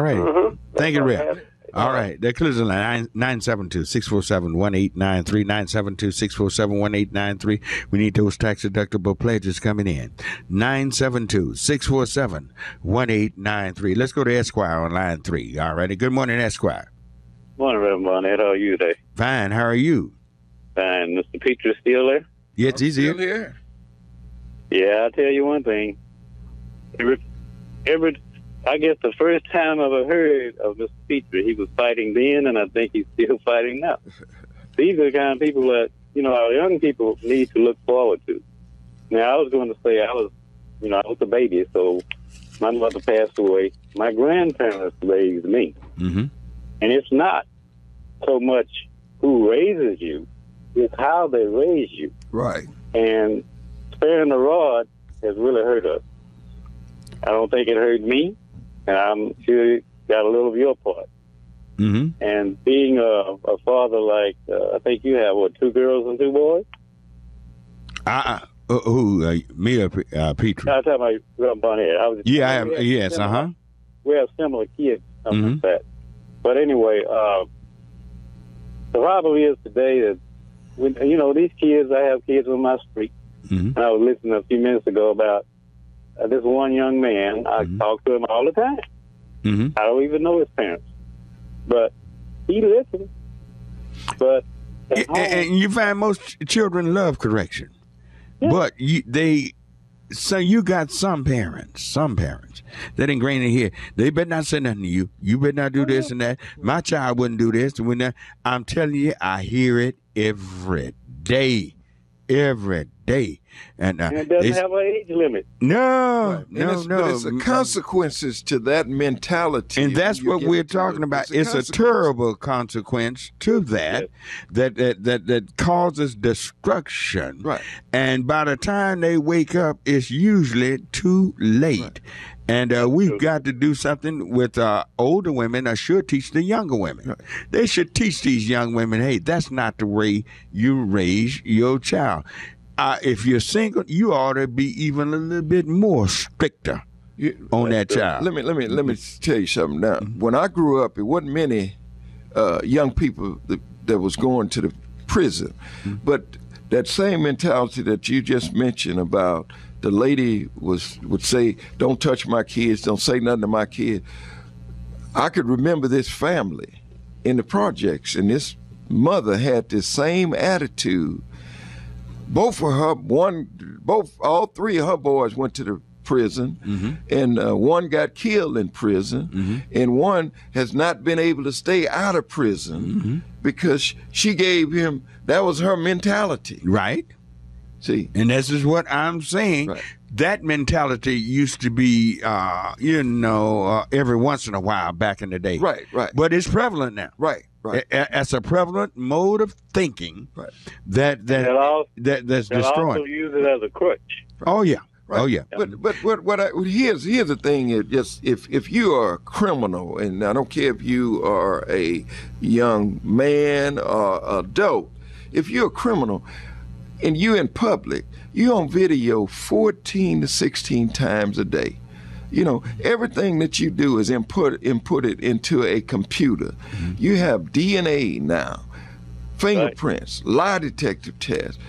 right. Thank you, Rick. All right. That clears the line. 972-647-1893. 972-647-1893. We need those tax-deductible pledges coming in. 972-647-1893. Let's go to Esquire on line 3. All righty. Good morning, Esquire. Morning, Reverend Barnett. How are you today? Fine. How are you? Fine. Mr. Petre still there? Yes, he's still here. Yeah, I'll tell you one thing. I guess the first time I ever heard of Mr. Pitree, he was fighting then, and I think he's still fighting now. These are the kind of people that, our young people need to look forward to. Now, I was going to say I was a baby, so my mother passed away. My grandparents raised me. Mm-hmm. And it's not so much who raises you, it's how they raise you. Right. And sparing the rod has really hurt us. I don't think it hurt me, and I'm sure it got a little of your part. Mm-hmm. And being a father like, I think you have, 2 girls and 2 boys? Me or Petre? I'm talking about Reverend Barnett. Yes, uh-huh. We have similar kids, something like that. But anyway, the problem is today that, these kids, I have kids on my street. Mm-hmm. And I was listening a few minutes ago about this one young man. I talk to him all the time. I don't even know his parents, but he listens. But and you find most children love correction, but so you got some parents that ingrained in here. They better not say nothing to you. You better not do this and that. My child wouldn't do this. I'm telling you, I hear it every day. And it doesn't have an age limit. No. But it's the consequences to that mentality. And that's what we're talking about. It's a terrible consequence to that, that causes destruction. Right. And by the time they wake up, it's usually too late. Right. And we've got to do something with older women. I should teach the younger women. Right. They should teach these young women, hey, that's not the way you raise your child. If you're single, you ought to be even a little bit more stricter on that child. Let me tell you something now. When I grew up, it wasn't many young people that was going to the prison. But that same mentality that you just mentioned about the lady would say, don't touch my kids, don't say nothing to my kids. I could remember this family in the projects, and this mother had the same attitude. All three of her boys went to the prison, and one got killed in prison, and one has not been able to stay out of prison because she gave him, that was her mentality. Right. See, and this is what I'm saying. Right. That mentality used to be, every once in a while back in the day. Right. But it's prevalent now. Right. As a prevalent mode of thinking that's destroying. Also use it as a crutch. Oh yeah. Right. Oh yeah. But here's the thing: is just if you are a criminal, and I don't care if you are a young man or adult, if you're a criminal and you're in public, you're on video 14 to 16 times a day. Everything that you do is input it into a computer. You have DNA now, fingerprints, lie detector tests,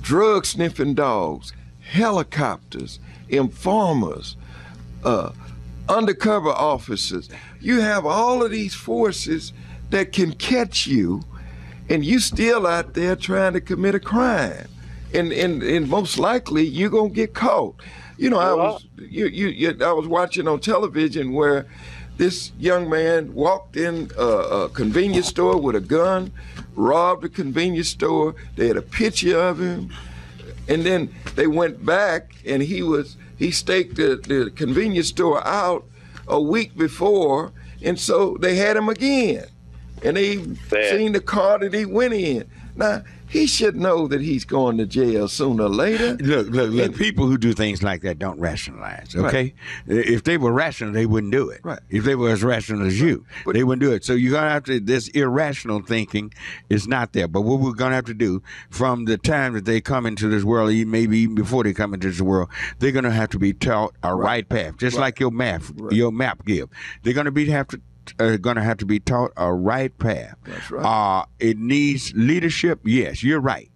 drug sniffing dogs, helicopters, informers, undercover officers. You have all of these forces that can catch you, and you still out there trying to commit a crime. And most likely you're gonna get caught. I was watching on television where this young man walked in a convenience store with a gun, robbed a convenience store. They had a picture of him, and then they went back and he staked the convenience store out a week before, and so they had him again, and they seen the car that he went in. Now, he should know that he's going to jail sooner or later. Look, people who do things like that don't rationalize, okay? Right. If they were rational, they wouldn't do it. Right. If they were as rational as you, they wouldn't do it. So you're going to have to, this irrational thinking is not there. But what we're going to have to do from the time that they come into this world, maybe even before they come into this world, they're going to have to be taught a right path, just like your map give. They're going to have to be taught a right path. That's right. It needs leadership. Yes, you're right.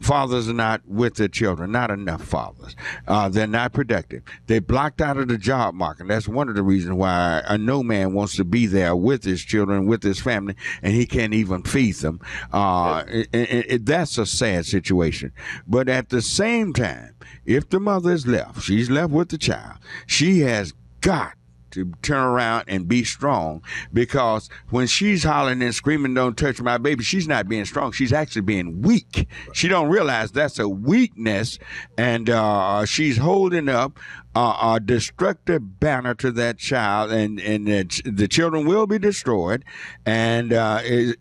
Fathers are not with their children. Not enough fathers. They're not productive. They're blocked out of the job market. That's one of the reasons why no man wants to be there with his children, with his family, and he can't even feed them. That's a sad situation. But at the same time, if the mother is left, she's left with the child, she has got to turn around and be strong, because when she's hollering and screaming, don't touch my baby, she's not being strong. She's actually being weak. She don't realize that's a weakness, and she's holding up a destructive banner to that child, and the children will be destroyed, and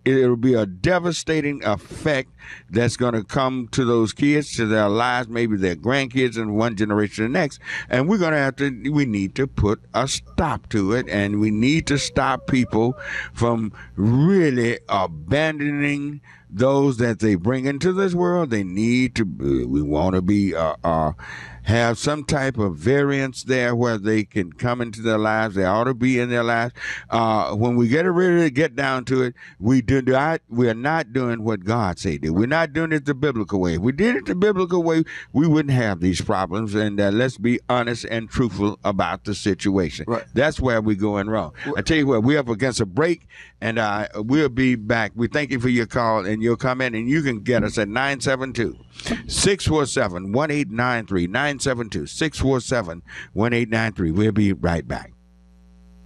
it'll be a devastating effect that's going to come to those kids, to their lives, maybe their grandkids, and one generation to the next. And we need to put a stop to it, and we need to stop people from really abandoning those that they bring into this world. They need to, we want to be have some type of variance there where they can come into their lives. They ought to be in their lives. When we get ready to get down to it, we are not doing what God said do. We're not doing it the biblical way. If we did it the biblical way, we wouldn't have these problems. And let's be honest and truthful about the situation. Right. That's where we're going wrong. I tell you what, we're up against a break, and we'll be back. We thank you for your call and your comment, and you can get us at 972-647-1893, 972-647-1893. We'll be right back.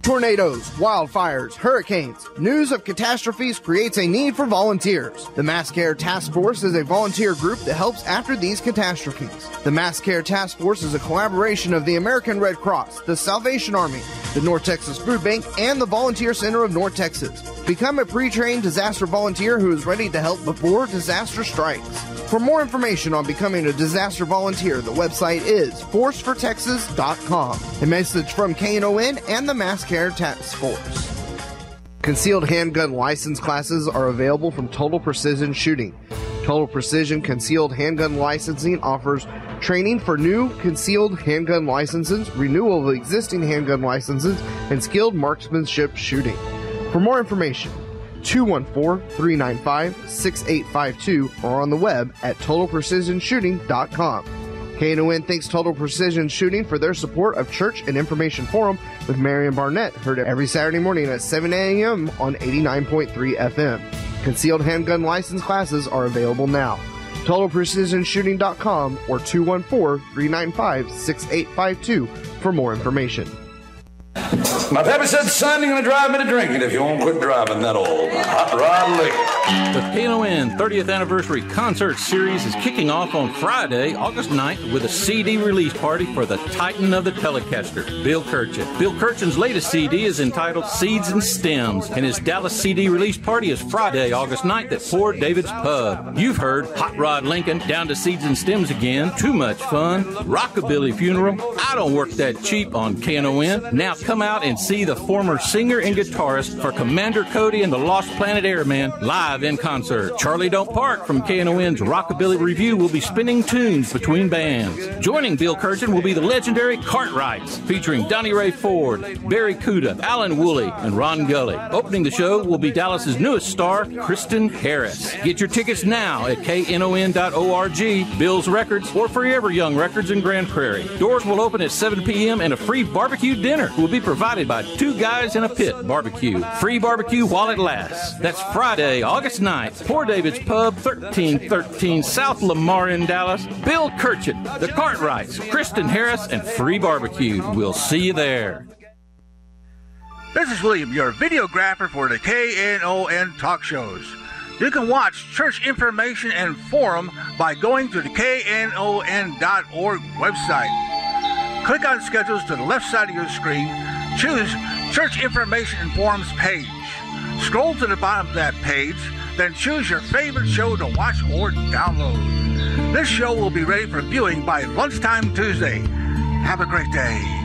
Tornadoes, wildfires, hurricanes, news of catastrophes creates a need for volunteers. The Mass Care Task Force is a volunteer group that helps after these catastrophes. The Mass Care Task Force is a collaboration of the American Red Cross, the Salvation Army, the North Texas Food Bank, and the Volunteer Center of North Texas. Become a pre-trained disaster volunteer who is ready to help before disaster strikes. For more information on becoming a disaster volunteer, the website is forcefortexas.com. A message from KNON and the Mass Care Task Force. Concealed handgun license classes are available from Total Precision Shooting. Total Precision Concealed Handgun Licensing offers training for new concealed handgun licenses, renewal of existing handgun licenses, and skilled marksmanship shooting. For more information, 214-395-6852 or on the web at totalprecisionshooting.com. KNON thanks Total Precision Shooting for their support of Church and Information Forum with Marion Barnett, heard every Saturday morning at 7 a.m. on 89.3 FM. Concealed handgun license classes are available now. TotalPrecisionShooting.com or 214-395-6852 for more information. My pappy said, son, you're going to drive me to drinking if you won't quit driving that old hot rod liquor. The Knon 30th Anniversary Concert Series is kicking off on Friday, August 9th, with a CD release party for the Titan of the Telecaster, Bill Kirchen. Bill Kirchen's latest CD is entitled Seeds and Stems, and his Dallas CD release party is Friday, August 9th at Poor David's Pub. You've heard Hot Rod Lincoln, Down to Seeds and Stems Again, Too Much Fun, Rockabilly Funeral, I Don't Work That Cheap on KNON. Now come out and see the former singer and guitarist for Commander Cody and the Lost Planet Airmen live in concert. Charlie Don't Park from KNON's Rockabilly Review will be spinning tunes between bands. Joining Bill Kirchen will be the legendary Cartwrights, featuring Donnie Ray Ford, Barry Cuda, Alan Woolley, and Ron Gully. Opening the show will be Dallas's newest star, Kristen Harris. Get your tickets now at knon.org, Bill's Records, or Forever Young Records in Grand Prairie. Doors will open at 7 p.m. and a free barbecue dinner will be provided by Two Guys in a Pit Barbecue. Free barbecue while it lasts. That's Friday, August 9th. Poor David's Pub, 1313 South Lamar in Dallas. Bill Kirchen, the Cartwrights, Kristen Harris, and free barbecue. We'll see you there. This is William, your videographer for the KNON talk shows. You can watch Church Information and Forum by going to the KNON.org website. Click on schedules to the left side of your screen. Choose Church Information and Forums page. Scroll to the bottom of that page, then choose your favorite show to watch or download. This show will be ready for viewing by lunchtime Tuesday. Have a great day.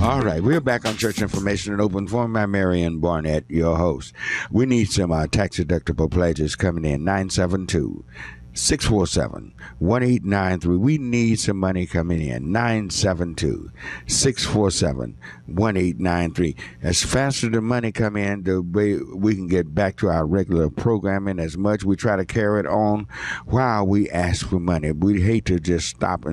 All right, we're back on Church Information and Open Forum. I'm Marion Barnett, your host. We need some tax-deductible pledges coming in, 972-647-1893. We need some money coming in, 972-647-1893. As fast as the money come in, the way we can get back to our regular programming as much. We try to carry it on while we ask for money. We hate to just stop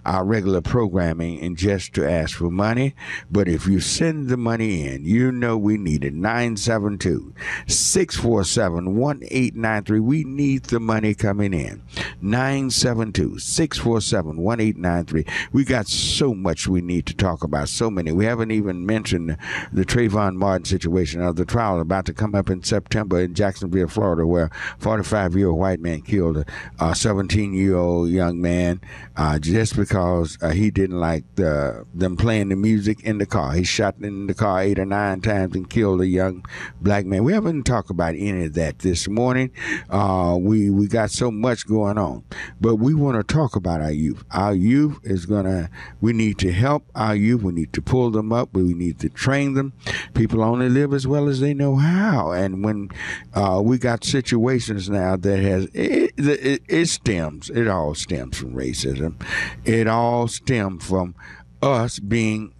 our regular programming and just to ask for money. But if you send the money in, you know we need it, 972-647-1893. We need the money coming in, 972-647-1893. We got so much we need to talk about, so many. We haven't even mentioned the Trayvon Martin situation of the trial about to come up in September in Jacksonville, Florida, where a 45-year-old white man killed a 17-year-old young man just because he didn't like them playing the music in the car. He shot in the car 8 or 9 times and killed a young black man. We haven't talked about any of that this morning. We got so much going on. But we want to talk about our youth. Our youth we need to help our youth. We need to pull them up. We need to train them. People only live as well as they know how. And when we got situations now that it all stems from racism. It all stems from us being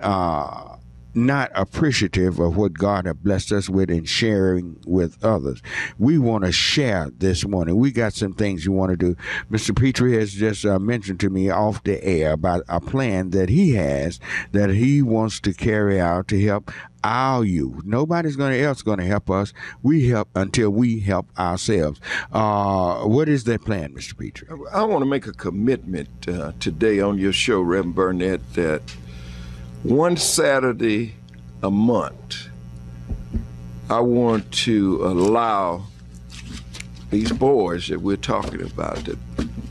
not appreciative of what God has blessed us with and sharing with others. We want to share this morning. We got some things you want to do. Mr. Pitree has just mentioned to me off the air about a plan that he has that he wants to carry out to help our youth. Nobody's else going to help us. We help until we help ourselves. What is that plan, Mr. Pitree? I want to make a commitment today on your show, Reverend Barnett, that one Saturday a month, I want to allow these boys that we're talking about, that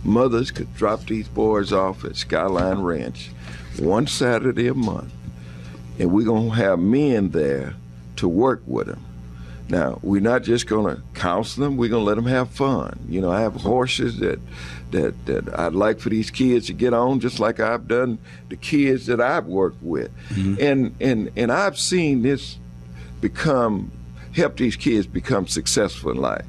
mothers could drop these boys off at Skyline Ranch one Saturday a month, and we're going to have men there to work with them. Now, we're not just going to counsel them, we're going to let them have fun. You know, I have horses that I'd like for these kids to get on, just like I've done the kids that I've worked with. Mm-hmm. And I've seen this help these kids become successful in life.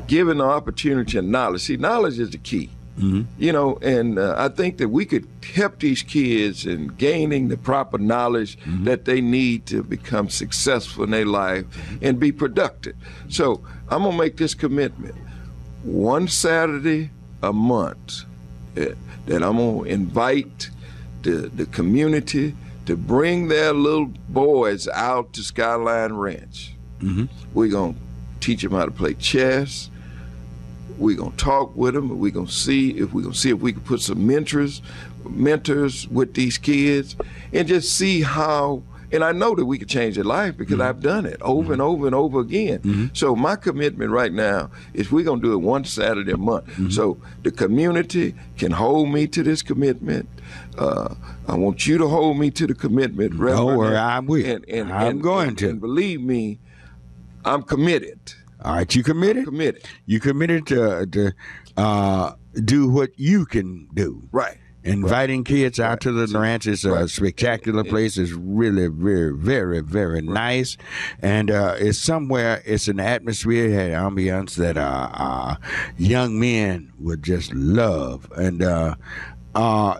Given the opportunity and knowledge. See, knowledge is the key. Mm-hmm. You know, and I think that we could help these kids in gaining the proper knowledge mm-hmm. that they need to become successful in their life and be productive. So I'm going to make this commitment. One Saturday a month that I'm going to invite the community to bring their little boys out to Skyline Ranch. Mm-hmm. We're going to teach them how to play chess. We're going to talk with them, and we're going to see if we can put some mentors with these kids and just see how, and I know that we can change their life because mm-hmm. I've done it over mm-hmm. and over and over again. Mm-hmm. So my commitment right now is we're going to do it one Saturday a month. Mm-hmm. So the community can hold me to this commitment. I want you to hold me to the commitment. Don't worry, I'm with you. I'm going to. And believe me, I'm committed. All right, you committed? I'm committed. You committed to do what you can do. Right. Inviting kids out to the ranch is a spectacular place. It's really very, very, very nice. And it's an atmosphere, it had ambience that young men would just love. And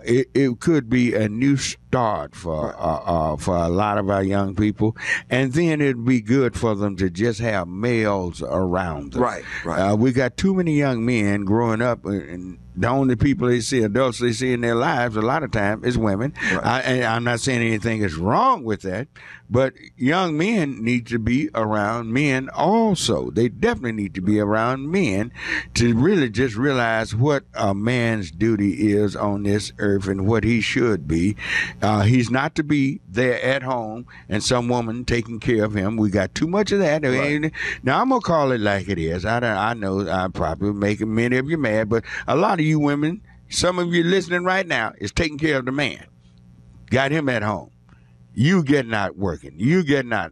it could be a new start for a lot of our young people, and then it'd be good for them to just have males around them. Right. We got too many young men growing up, and the only people adults they see in their lives a lot of time is women. Right. I'm not saying anything is wrong with that, but young men need to be around men also. They definitely need to be around men to really just realize what a man's duty is on this earth and what he should be. He's not to be there at home and some woman taking care of him. We got too much of that. Right. Now, I'm going to call it like it is. I know I'm probably making many of you mad, but a lot of you women, some of you listening right now, is taking care of the man. Got him at home. You getting out working. You getting out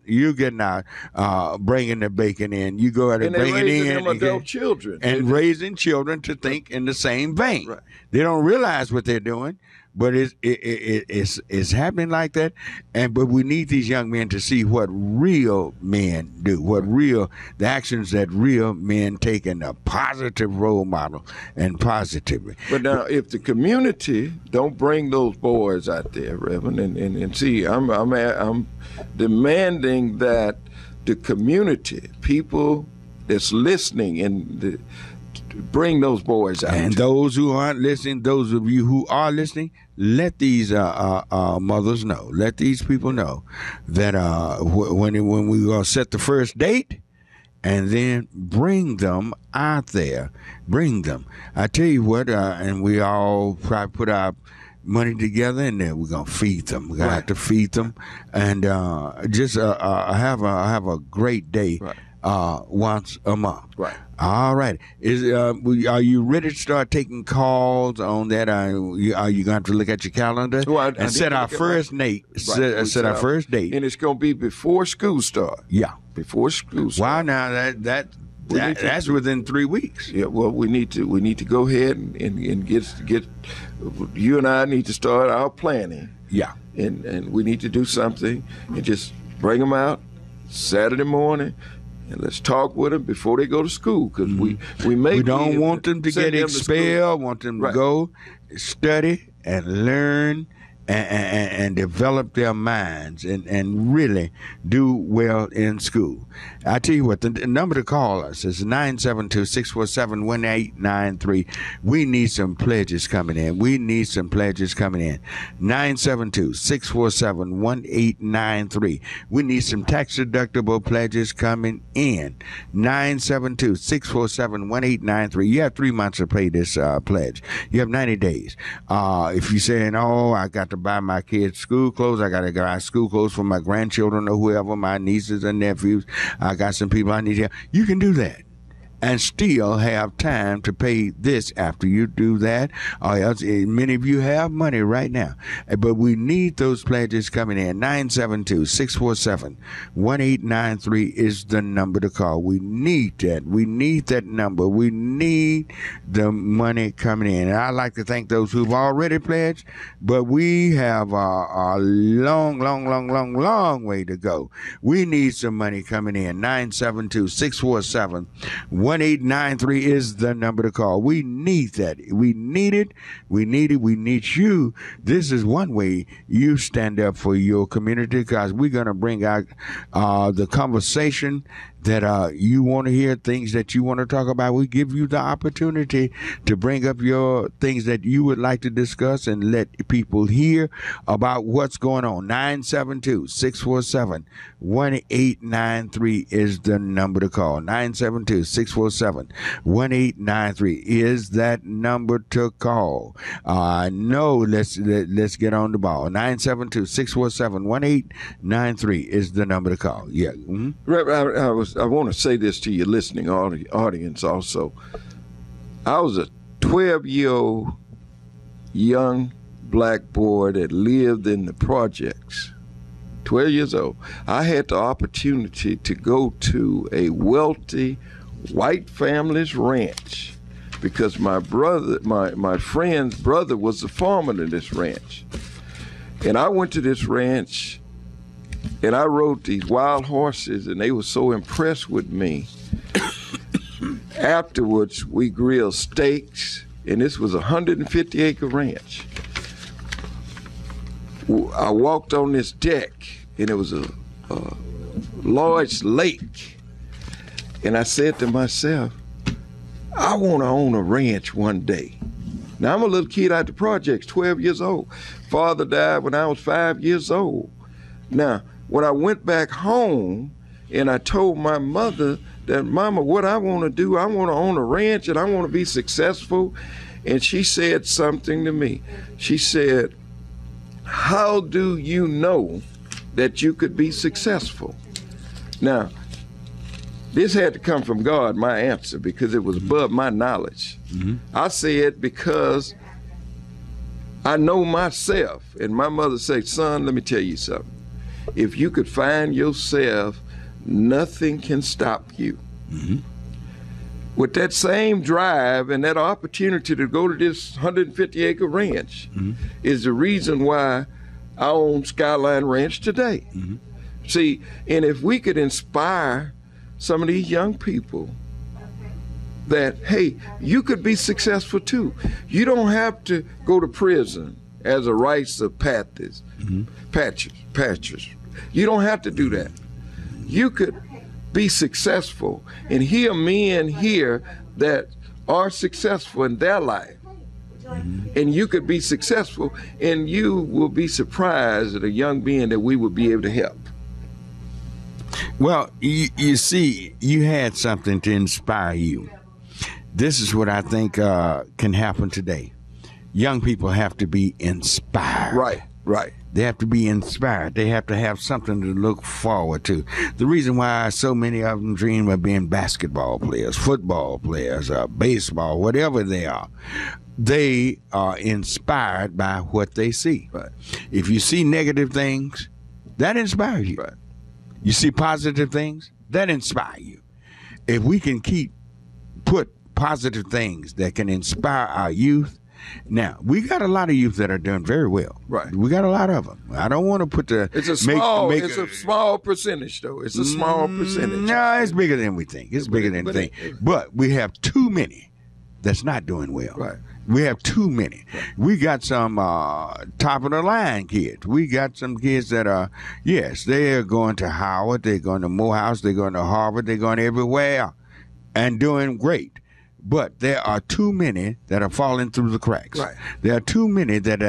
bringing the bacon in. You go out and bring it in. Adult children. And raising children to think in the same vein. Right. They don't realize what they're doing, but it's happening like that. But we need these young men to see what real men do, the actions that real men take in a positive role model and positively. But now, if the community don't bring those boys out there, Reverend, and see, I'm demanding that the community, people that's listening, and bring those boys out. And those who aren't listening, those of you who are listening, let these mothers know, let these people know that when we're going to set the first date, and then bring them out there. Bring them. I tell you what, and we all probably put our money together, and then we're going to feed them. We're going to have to feed them, and just have a great day. Right. Once a month. Right. All right. Are you ready to start taking calls on that? Are you going to have to look at your calendar and set our first date? Set our first date. And it's going to be before school starts. Yeah. Before school starts. Wow, now That's within 3 weeks. Yeah, well, we need to go ahead and get you and I need to start our planning. Yeah. And we need to do something and just bring them out Saturday morning and let's talk with them before they go to school, because we don't want them to get expelled. Want them to go study and learn and develop their minds and really do well in school. I tell you what, the number to call us is 972-647-1893. We need some pledges coming in. 972-647-1893. We need some tax deductible pledges coming in. 972-647-1893. You have 3 months to pay this pledge. You have 90 days. If you're saying, I got to buy my kids school clothes, I got to buy school clothes for my grandchildren or whoever, my nieces and nephews, I got some people I need to help. You can do that and still have time to pay this after you do that. Or else, many of you have money right now, but we need those pledges coming in. 972-647-1893 is the number to call. We need that. We need that number. We need the money coming in. And I'd like to thank those who've already pledged, but we have a long way to go. We need some money coming in. 972-647-1893 is the number to call. We need that. We need it. We need it. We need you. This is one way you stand up for your community, because we're going to bring out the conversation that you want to hear, things that you want to talk about. We give you the opportunity to bring up your things that you would like to discuss and let people hear about what's going on. 972-647-1893 is the number to call. 972-647-1893 is that number to call. No, let's get on the ball. 972-647-1893 is the number to call. Yeah. Mm-hmm. I want to say this to your listening audience also. I was a 12-year-old young black boy that lived in the projects. 12 years old. I had the opportunity to go to a wealthy white family's ranch because my friend's brother was the foreman of this ranch. And I went to this ranch and I rode these wild horses, and they were so impressed with me. Afterwards, we grilled steaks, and this was a 150-acre ranch. I walked on this deck, and it was a large lake. And I said to myself, I want to own a ranch one day. Now, I'm a little kid out the projects, 12 years old. Father died when I was 5 years old. Now, when I went back home and I told my mother that, Mama, what I want to do, I want to own a ranch and I want to be successful. And she said something to me. She said, how do you know that you could be successful? Now, this had to come from God, my answer, because it was above my knowledge. Mm-hmm. I said, because I know myself. And my mother said, son, let me tell you something. If you could find yourself, nothing can stop you. Mm-hmm. With that same drive and that opportunity to go to this 150-acre ranch is the reason why I own Skyline Ranch today. Mm-hmm. See, and if we could inspire some of these young people that, hey, you could be successful too. You don't have to go to prison as a rites of passage. Patches. You don't have to do that. You could be successful and hear men here that are successful in their life. And you could be successful, and you will be surprised at a young being that we would be able to help. Well, you see, you had something to inspire you. This is what I think can happen today. Young people have to be inspired. Right. They have to be inspired. They have to have something to look forward to. The reason why so many of them dream of being basketball players, football players, baseball, whatever they are inspired by what they see. Right. If you see negative things, that inspires you. Right. You see positive things, that inspire you. if we can put positive things that can inspire our youth. Now, we got a lot of youth that are doing very well. Right. We got a lot of them. I don't want to put the... It's a small percentage, though. It's a small percentage. No, it's bigger than we think. It's bigger than we think. But we have too many that's not doing well. Right. We have too many. Right. We got some top-of-the-line kids. We got some kids that are, yes, they're going to Howard, they're going to Morehouse, they're going to Harvard, they're going everywhere and doing great. But there are too many that are falling through the cracks. Right. There are too many that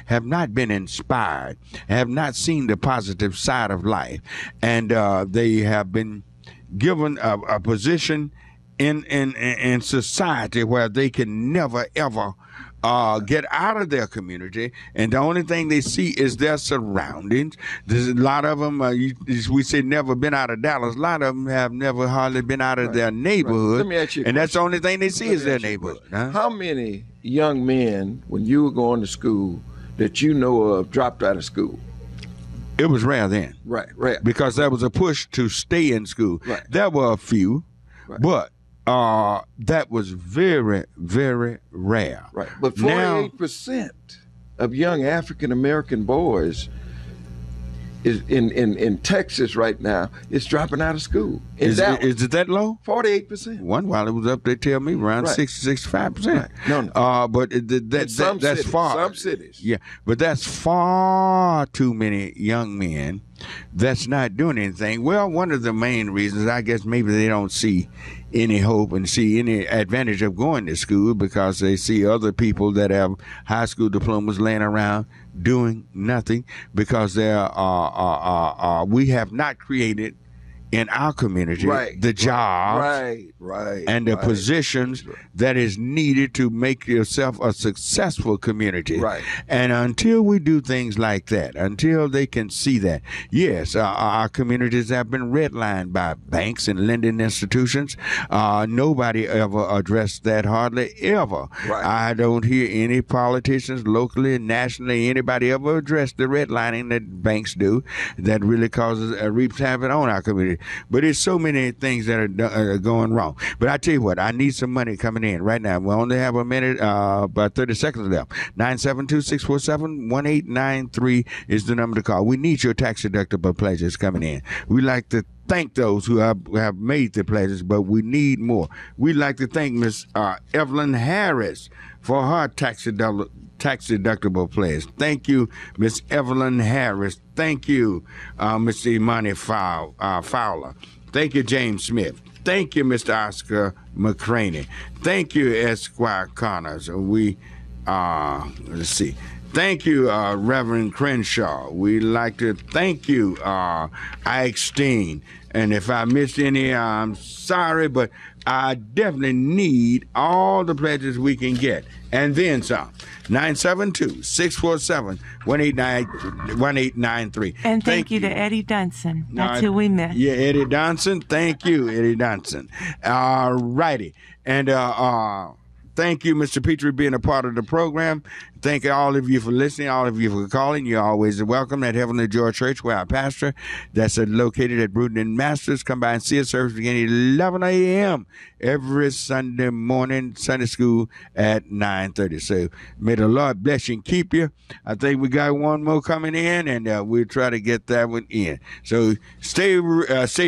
have not been inspired, have not seen the positive side of life, and they have been given a position in society where they can never ever get out of their community, and the only thing they see is their surroundings. There's a lot of them, we say never been out of Dallas. A lot of them have never hardly been out of their neighborhood. Let me ask you, and that's the only thing they see is their neighborhood. How many young men, when you were going to school, that you know of dropped out of school? It was rare then. Right, rare. Because there was a push to stay in school. Right. There were a few, but that was very, very rare. Right. But 48% of young African American boys is in Texas right now is dropping out of school. Is it that low? 48%. One while it was up, they tell me around 60-65%. Right. No. But that's far. Some cities. Yeah, but that's far too many young men that's not doing anything. Well, one of the main reasons, I guess, maybe they don't see any hope and see any advantage of going to school because they see other people that have high school diplomas laying around doing nothing because we have not created in our community the jobs and the positions that is needed to make yourself a successful community. Right. And until we do things like that, until they can see that, yes, our communities have been redlined by banks and lending institutions. Nobody ever addressed that, hardly ever. Right. I don't hear any politicians locally and nationally, anybody ever address the redlining that banks do that really causes reaps havoc on our community. But there's so many things that are going wrong. But I tell you what, I need some money coming in right now. We only have a minute, about 30 seconds left. 972-647-1893 is the number to call. We need your tax deductible pledges coming in. We like to thank those who have made the pledges, but we need more. We'd like to thank Miss Evelyn Harris for her tax deductible pledge. Thank you, Miss Evelyn Harris. Thank you, Mr. Imani Fowler. Thank you, James Smith. Thank you, Mr. Oscar McCraney. Thank you, Esquire Connors. Let's see. Thank you, Reverend Crenshaw. We'd like to thank you, Ike Steen. And if I missed any, I'm sorry, but I definitely need all the pledges we can get. And then some. 972-647-1893. And thank you to Eddie Dunson. That's who we met. Yeah, Eddie Dunson. Thank you, Eddie Dunson. All righty. And thank you, Mr. Pitree, being a part of the program. Thank all of you for listening, all of you for calling. You're always welcome at Heavenly Joy Church, where I pastor. That's located at Bruton and Masters. Come by and see us. Service beginning at 11 a.m. every Sunday morning, Sunday school at 9:30. So may the Lord bless you and keep you. I think we got one more coming in, and we'll try to get that one in. So stay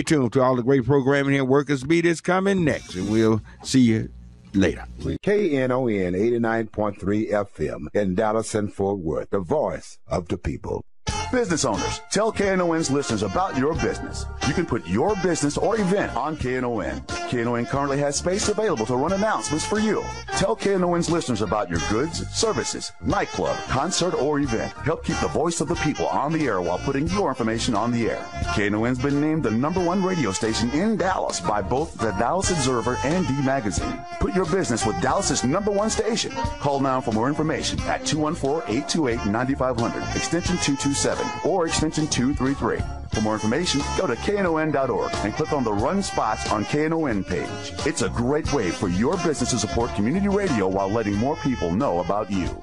tuned to all the great programming here. Workers Beat is coming next, and we'll see you later. KNON 89.3 FM in Dallas and Fort Worth, the voice of the people. Business owners, tell KNON's listeners about your business. You can put your business or event on KNON. KNON currently has space available to run announcements for you. Tell KNON's listeners about your goods, services, nightclub, concert, or event. Help keep the voice of the people on the air while putting your information on the air. KNON's been named the #1 radio station in Dallas by both the Dallas Observer and D Magazine. Put your business with Dallas's #1 station. Call now for more information at 214-828-9500, extension 227. Or extension 233. For more information, go to KNON.org and click on the Run Spots on KNON page. It's a great way for your business to support community radio while letting more people know about you.